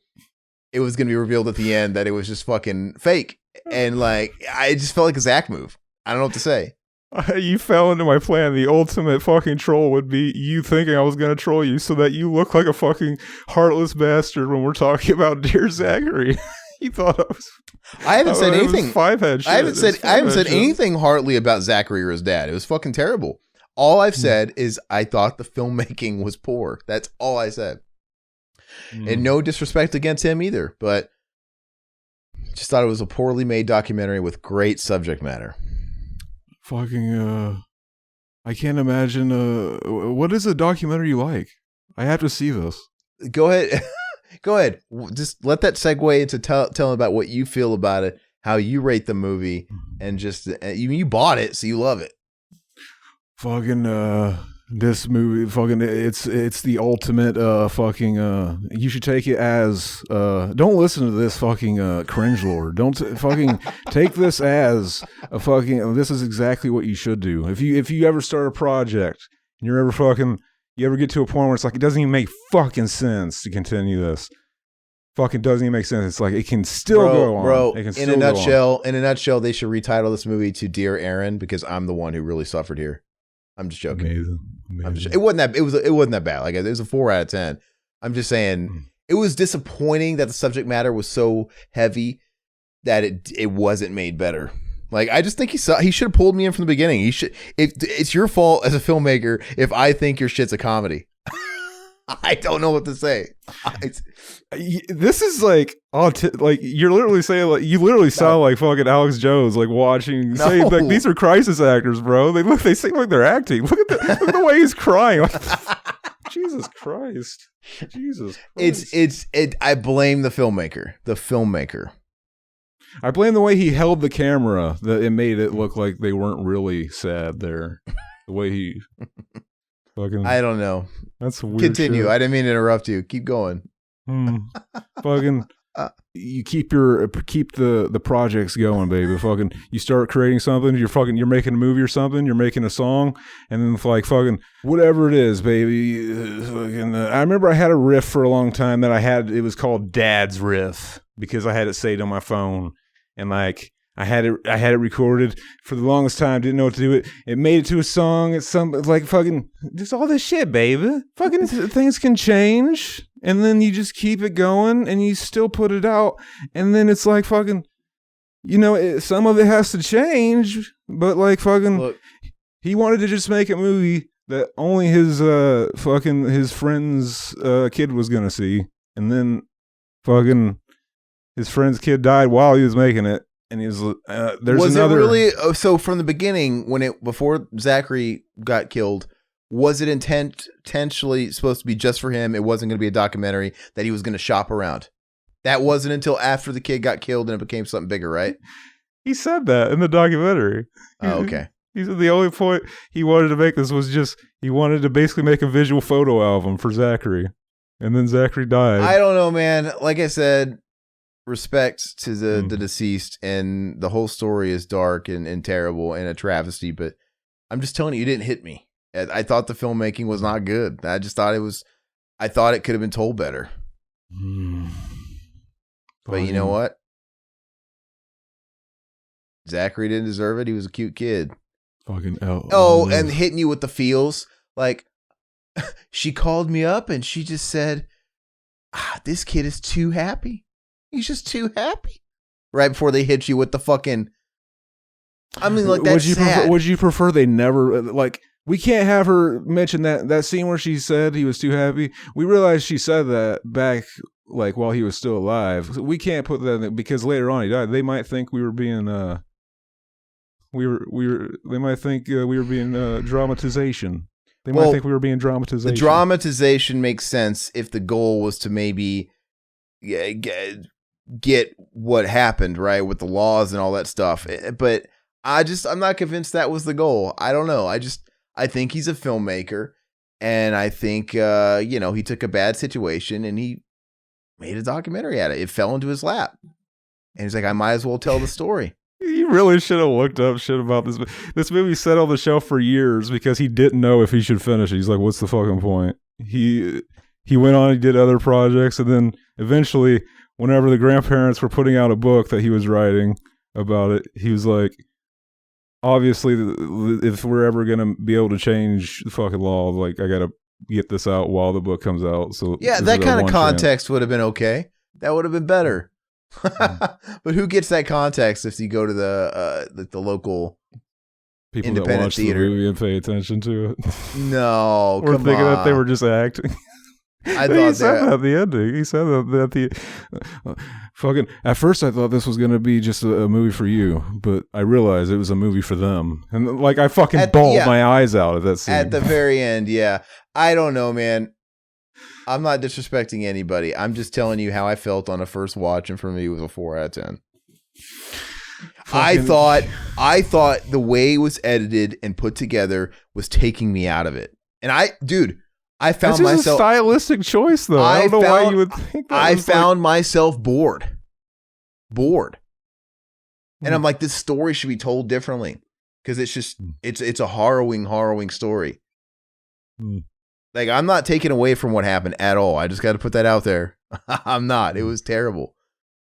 it was going to be revealed at the end that it was just fucking fake. And like, I just felt like a Zach move. I don't know what to say. You fell into my plan. The ultimate fucking troll would be you thinking I was going to troll you so that you look like a fucking heartless bastard when we're talking about Dear Zachary. He thought I was. I haven't said anything. Five-head shit. I haven't said anything heartly about Zachary or his dad. It was fucking terrible. All I've said is I thought the filmmaking was poor. That's all I said. And no disrespect against him either, but just thought it was a poorly made documentary with great subject matter. Fucking, I can't imagine, what is a documentary you like? I have to see this. Go ahead. Go ahead. Just let that segue into telling about what you feel about it, how you rate the movie, and just, you bought it, so you love it. Fucking, this movie, fucking, it's the ultimate, fucking, you should take it as, don't listen to this fucking, cringe lord. Don't fucking take this as a fucking, this is exactly what you should do. If you ever start a project, and you ever get to a point where it's like, it doesn't even make fucking sense to continue this. Fucking doesn't even make sense. It's like, it can still go on. Bro, it can in a nutshell, they should retitle this movie to Dear Aaron, because I'm the one who really suffered here. I'm just joking. Amazing. It wasn't that bad. Like, it was a 4 out of 10. I'm just saying it was disappointing that the subject matter was so heavy that it wasn't made better. Like, I just think he should have pulled me in from the beginning. It's your fault as a filmmaker if I think your shit's a comedy. I don't know what to say. This is like, like you're literally saying, like, you literally sound like fucking Alex Jones, like watching, saying like, these are crisis actors, bro. They seem like they're acting. Look at the way he's crying. Like, Jesus Christ. I blame the filmmaker. I blame the way he held the camera, that it made it look like they weren't really sad there. The way he fucking, I don't know. That's weird. Continue. Shit. I didn't mean to interrupt you. Keep going. Fucking, you keep the projects going, baby. Fucking, you start creating something. You're making a movie or something. You're making a song, and then like fucking whatever it is, baby. I remember I had a riff for a long time that it was called Dad's Riff, because I had it saved on my phone, and like I had it recorded for the longest time. Didn't know what to do. It made it to a song. It's like fucking just all this shit, baby. Fucking things can change, and then you just keep it going, and you still put it out, and then it's like fucking, some of it has to change, but like fucking, look, he wanted to just make a movie that only his friend's kid was gonna see, and then fucking his friend's kid died while he was making it. And he was, was another. It really, so from the beginning, before Zachary got killed, was it intentionally supposed to be just for him? It wasn't going to be a documentary that he was going to shop around. That wasn't until after the kid got killed and it became something bigger, right? He said that in the documentary. Oh, okay. He said the only point he wanted to make this was just, he wanted to basically make a visual photo album for Zachary. And then Zachary died. I don't know, man. Like I said, respect to the deceased, and the whole story is dark and terrible and a travesty, but I'm just telling you, it didn't hit me. I thought the filmmaking was not good. I just thought I thought it could have been told better. But you know what? Zachary didn't deserve it. He was a cute kid. Fucking and hitting you with the feels. Like, she called me up and she just said, this kid is too happy. He's just too happy. Right before they hit you with the fucking, I mean, like, that's sad. Would you prefer they never, like, we can't have her mention that scene where she said he was too happy. We realized she said that back, like, while he was still alive. So we can't put that in, because later on he died. They might think we were being, they might think we were being dramatization. They might think we were being dramatization. The dramatization makes sense if the goal was to maybe get what happened, right, with the laws and all that stuff. But I'm not convinced that was the goal. I don't know. I think he's a filmmaker, and I think he took a bad situation and he made a documentary out of it. It fell into his lap, and he's like, I might as well tell the story. You really should have looked up shit about this. This movie sat on the shelf for years because he didn't know if he should finish it. He's like, what's the fucking point? He went on, he did other projects, and then eventually, whenever the grandparents were putting out a book that he was writing about it, he was like, obviously, if we're ever going to be able to change the fucking law, like, I got to get this out while the book comes out. So yeah, that kind of context would have been okay. That would have been better. But who gets that context if you go to the local People that independent watch theater? the movie and pay attention to it. No, We're come thinking on. that they were just acting. I He thought said that. that at the ending. He said that at the fucking. At first, I thought this was gonna be just a movie for you, but I realized it was a movie for them, and like I fucking bawled my eyes out at that scene. At the very end, yeah. I don't know, man. I'm not disrespecting anybody. I'm just telling you how I felt on a first watch, and for me, it was a 4 out of 10. I thought the way it was edited and put together was taking me out of it, and I found That's just myself a stylistic choice, though. I don't know why you would think that. I found myself bored, and I'm like, this story should be told differently because it's just it's a harrowing story. Like, I'm not taking away from what happened at all. I just got to put that out there. I'm not. It was terrible.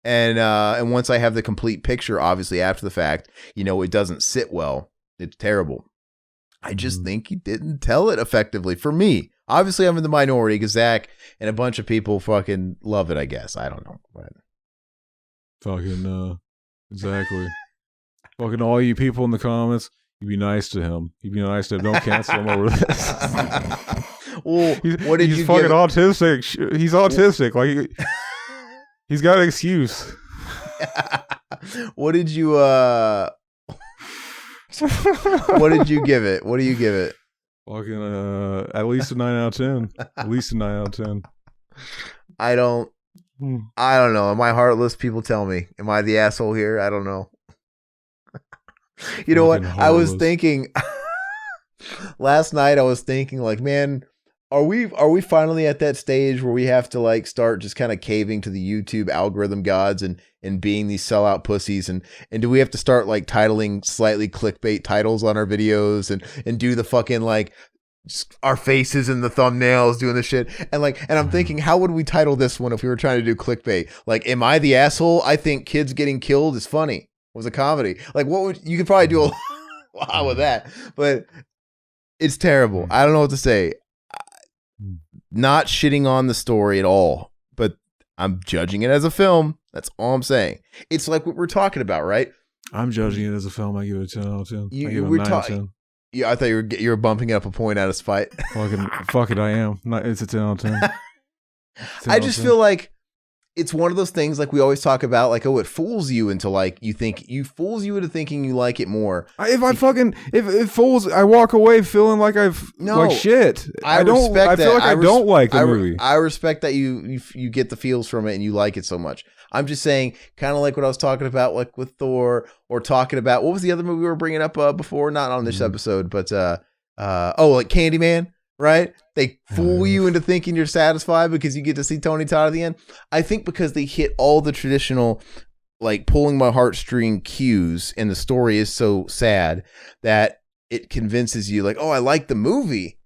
And once I have the complete picture, obviously after the fact, it doesn't sit well. It's terrible. I just think he didn't tell it effectively for me. Obviously, I'm in the minority because Zach and a bunch of people fucking love it, I guess. I don't know. But. Fucking, exactly. Fucking all you people in the comments, you be nice to him. You be nice to him. Don't cancel him over this. Well, what did he's you fucking give? autistic. He's autistic. Like, he's got an excuse. What did you, what did you give it? What do you give it? Fucking, at least a 9 out of 10. At least a 9 out of 10. I don't know. Am I heartless? People tell me. Am I the asshole here? I don't know. You know what? I was thinking last night. I was thinking, like, man, are we finally at that stage where we have to like start just kind of caving to the YouTube algorithm gods and being these sellout pussies and do we have to start like titling slightly clickbait titles on our videos and do the fucking like our faces in the thumbnails doing the shit and I'm thinking, how would we title this one if we were trying to do clickbait? Like, am I the asshole? I think kids getting killed is funny. Was a comedy. Like, what would you could probably do a lot with that, but it's terrible. I don't know what to say. Not shitting on the story at all, but I'm judging it as a film. That's all I'm saying. It's like what we're talking about, right? I'm judging it as a film. I give it a 10 out of 10. I give it a we're 9 out of 10. Yeah, I thought you were bumping up a point out of spite. Fuck it, I am. It's a 10 out of 10. I just feel like it's one of those things like we always talk about, like, oh, it fools you into like fools you into thinking you like it more. If it fools, I walk away feeling like like shit. I don't. I feel like I don't like the movie. I respect that you get the feels from it and you like it so much. I'm just saying, kind of like what I was talking about, like with Thor, or talking about what was the other movie we were bringing up before, not on this episode, but like Candyman. Right? They fool you into thinking you're satisfied because you get to see Tony Todd at the end. I think because they hit all the traditional, like, pulling my heartstring cues, and the story is so sad that it convinces you, like, oh, I like the movie.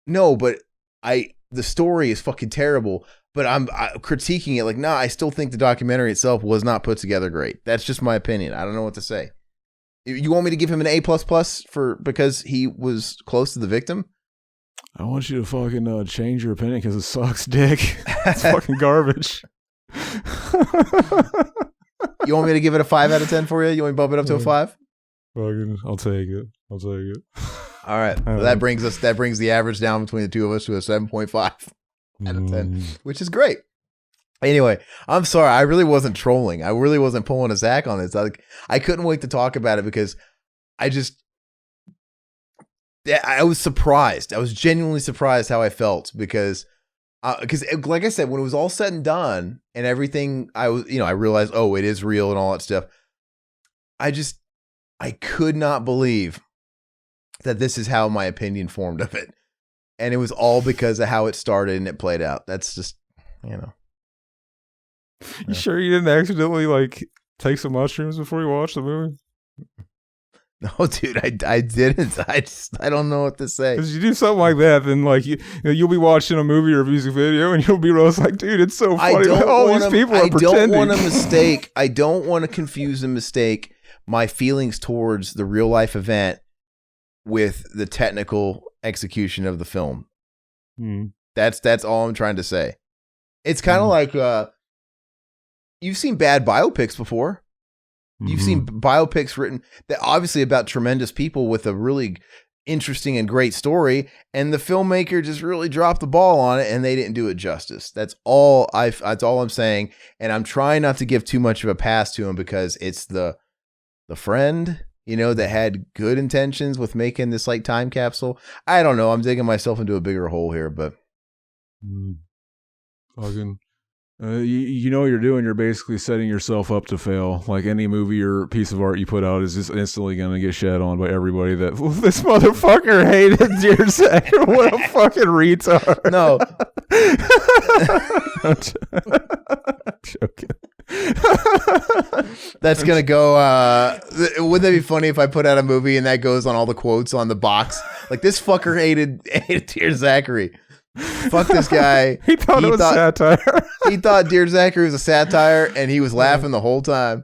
No, but the story is fucking terrible. But I'm critiquing it like, nah, I still think the documentary itself was not put together great. That's just my opinion. I don't know what to say. You want me to give him an A++ because he was close to the victim? I want you to fucking change your opinion because it sucks dick. It's fucking garbage. You want me to give it a 5 out of 10 for you? You want me to bump it up to a 5? Fucking, I'll take it. All right. Well, that brings the average down between the two of us to a 7.5 out of 10, which is great. Anyway, I'm sorry. I really wasn't trolling. I really wasn't pulling a Zach on this. I couldn't wait to talk about it because I was surprised. I was genuinely surprised how I felt because like I said, when it was all said and done and everything, I realized, oh, it is real and all that stuff. I could not believe that this is how my opinion formed of it. And it was all because of how it started and it played out. That's just, You sure you didn't accidentally like take some mushrooms before you watched the movie? No, dude, I didn't. I don't know what to say. Because you do something like that, then like you'll be watching a movie or a music video, and you'll be real like, dude, it's so funny. All these people are pretending. I don't want to confuse and mistake my feelings towards the real life event with the technical execution of the film. That's all I'm trying to say. It's kind of like you've seen bad biopics before. You've seen biopics written that obviously about tremendous people with a really interesting and great story, and the filmmaker just really dropped the ball on it, and they didn't do it justice. That's all I'm saying, and I'm trying not to give too much of a pass to him because it's the friend, you know, that had good intentions with making this like time capsule. I don't know. I'm digging myself into a bigger hole here, but fucking. You know what you're doing? You're basically setting yourself up to fail. Like any movie or piece of art you put out is just instantly going to get shed on by everybody that this motherfucker hated Dear Zachary. What a fucking retard. No. I'm joking. That's going to go, wouldn't that be funny if I put out a movie and that goes on all the quotes on the box? Like, this fucker hated Dear Zachary. Fuck this guy. He thought it was satire. He thought Dear Zachary was a satire, and he was laughing the whole time.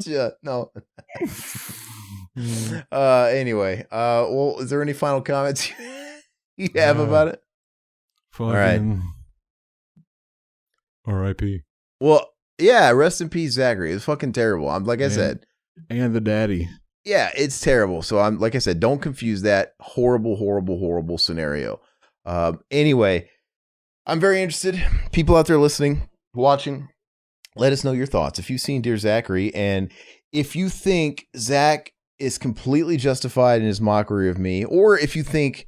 Yeah, no. Anyway, well, is there any final comments you have about it? All right. R.I.P. Well, yeah, rest in peace, Zachary. It's fucking terrible. I said. And the daddy. Yeah, it's terrible. So I'm like I said, don't confuse that horrible scenario. Anyway, I'm very interested. People out there listening, watching, let us know your thoughts. If you've seen Dear Zachary, and if you think Zach is completely justified in his mockery of me, or if you think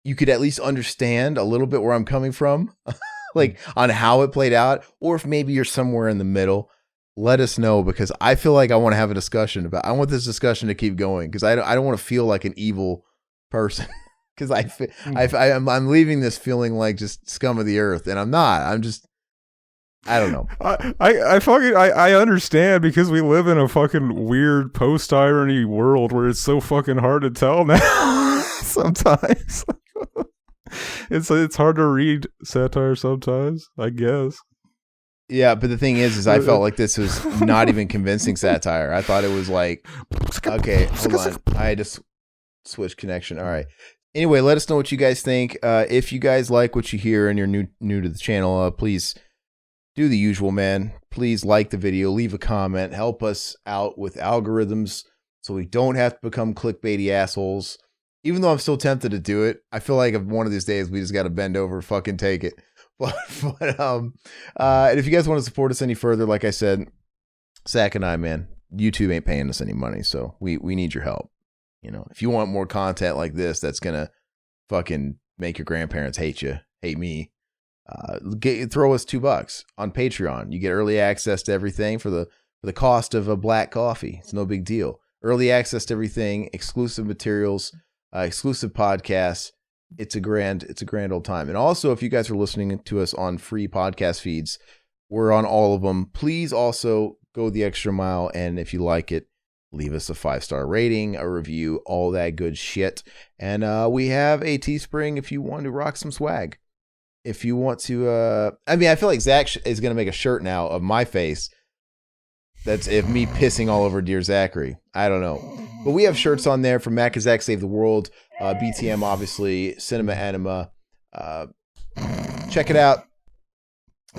you could at least understand a little bit where I'm coming from, like on how it played out, or if maybe you're somewhere in the middle, let us know, because I feel like I want to have a discussion I want this discussion to keep going, because I don't want to feel like an evil person, because I'm leaving this feeling like just scum of the earth, and I'm not. I'm just, I don't know. I understand, because we live in a fucking weird post-irony world where it's so fucking hard to tell now. Sometimes it's hard to read satire sometimes, I guess. Yeah, but the thing is I felt like this was not even convincing satire. I thought it was like, okay, hold on, I just switched connection. All right. Anyway, let us know what you guys think. If you guys like what you hear and you're new to the channel, please do the usual, man. Please like the video, leave a comment, help us out with algorithms so we don't have to become clickbaity assholes. Even though I'm still tempted to do it, I feel like one of these days we just got to bend over and fucking take it. And if you guys want to support us any further, like I said, Zach and I, man, YouTube ain't paying us any money, so we need your help. You know, if you want more content like this, that's gonna fucking make your grandparents hate me. Throw us $2 on Patreon. You get early access to everything for the cost of a black coffee. It's no big deal. Early access to everything, exclusive materials, exclusive podcasts. It's a grand old time. And also, if you guys are listening to us on free podcast feeds, we're on all of them. Please also go the extra mile, and if you like it, leave us a 5-star rating, a review, all that good shit. And we have a Teespring if you want to rock some swag. If you want to, I feel like Zach is going to make a shirt now of my face. That's me pissing all over Dear Zachary. I don't know. But we have shirts on there from Mac and Zach Save the World, BTM, obviously, Cinema Enema. Check it out.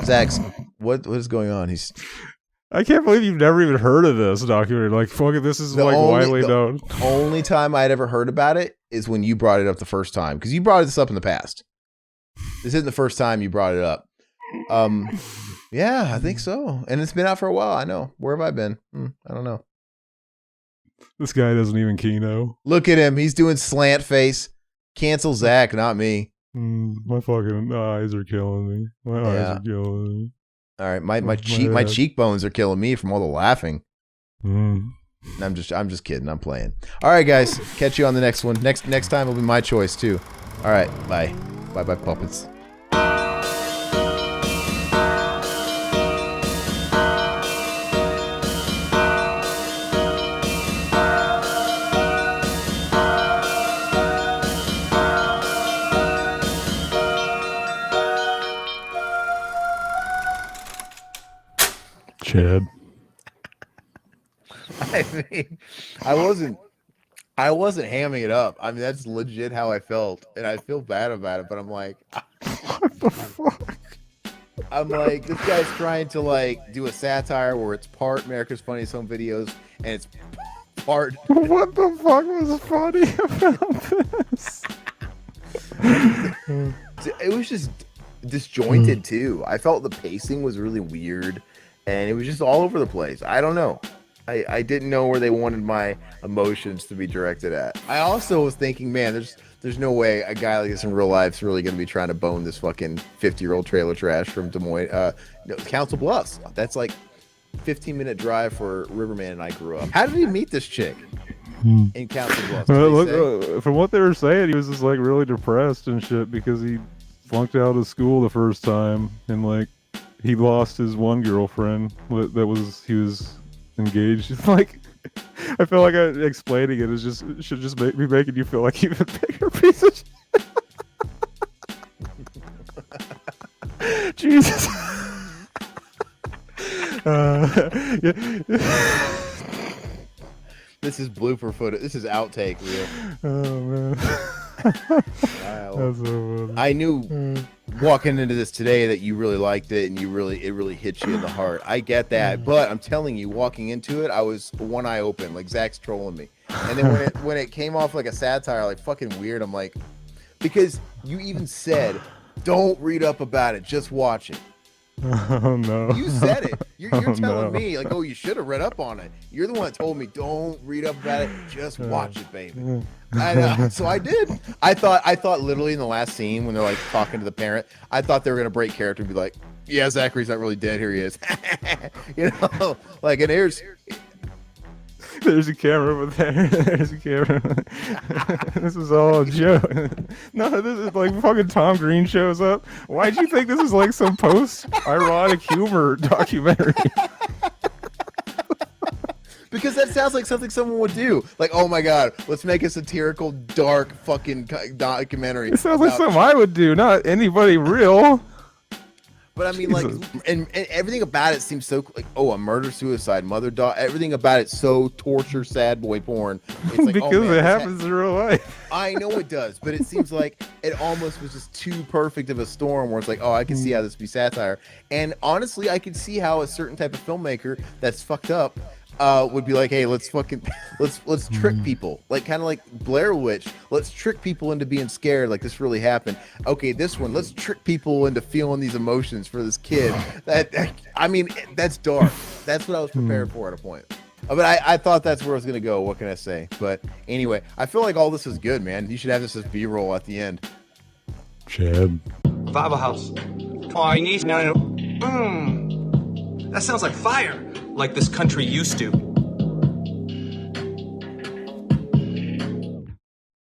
Zach's, what is going on? I can't believe you've never even heard of this documentary. Like, fucking, this is widely known. The only time I'd ever heard about it is when you brought it up the first time, because you brought this up in the past. This isn't the first time you brought it up. Yeah, I think so. And it's been out for a while. I know. Where have I been? I don't know. This guy doesn't even keno. Look at him. He's doing slant face. Cancel Zach, not me. My fucking eyes are killing me. My eyes are killing me. All right, my cheekbones are killing me from all the laughing. I'm just kidding. I'm playing. All right, guys. Catch you on the next one. Next time will be my choice too. All right, bye. Bye puppets. Chad. I mean, I wasn't hamming it up. I mean, that's legit how I felt, and I feel bad about it. But I'm like, what the fuck? I'm like, this guy's trying to like do a satire where it's part America's Funniest Home Videos and it's part. What the fuck was funny about this? It was just disjointed too. I felt the pacing was really weird, and it was just all over the place. I don't know. I didn't know where they wanted my emotions to be directed at. I also was thinking, man, there's no way a guy like this in real life is really going to be trying to bone this fucking 50-year-old trailer trash from Des Moines, Council Bluffs. That's like 15-minute drive for Riverman and I grew up. How did he meet this chick in Council Bluffs? Look, from what they were saying, he was just like really depressed and shit because he flunked out of school the first time and like he lost his one girlfriend he was engaged. Like, I feel like explaining it should just be making you feel like even bigger piece of shit. Jesus. This is blooper footage. This is outtake reel. Oh man. That's so funny. I knew walking into this today that you really liked it and it really hit you in the heart. I get that, but I'm telling you, walking into it, I was one eye open, like Zach's trolling me. And then when it came off like a satire, like fucking weird, I'm like, because you even said, don't read up about it, just watch it. Oh no. You said it. You're telling me like, oh, you should have read up on it. You're the one that told me don't read up about it, just watch it, baby. So I did. I thought literally in the last scene when they're like talking to the parent, I thought they were gonna break character and be like, yeah, Zachary's not really dead. Here he is. You know, like, and there's a camera over there. There's a camera. This is all a joke. No, this is like fucking Tom Green shows up. Why'd you think this is like some post-ironic humor documentary? Because that sounds like something someone would do. Like, oh my god, let's make a satirical, dark fucking documentary. It sounds like something I would do, not anybody real. But I mean, like, and everything about it seems so like, oh, a murder, suicide, mother, daughter. Everything about it so torture, sad boy porn. It's like, because oh, man, it happens in real life. I know it does, but it seems like it almost was just too perfect of a storm. Where it's like, oh, I can see how this would be satire, and honestly, I can see how a certain type of filmmaker that's fucked up would be like, hey, let's trick people, like kind of like Blair Witch. Let's trick people into being scared, like this really happened. Okay, this one, let's trick people into feeling these emotions for this kid. I mean, that's dark. That's what I was prepared for at a point. But I thought that's where I was gonna go. What can I say? But anyway, I feel like all this is good, man. You should have this as B-roll at the end. Chad. Bible house. Chinese. No. That sounds like fire. Like this country used to.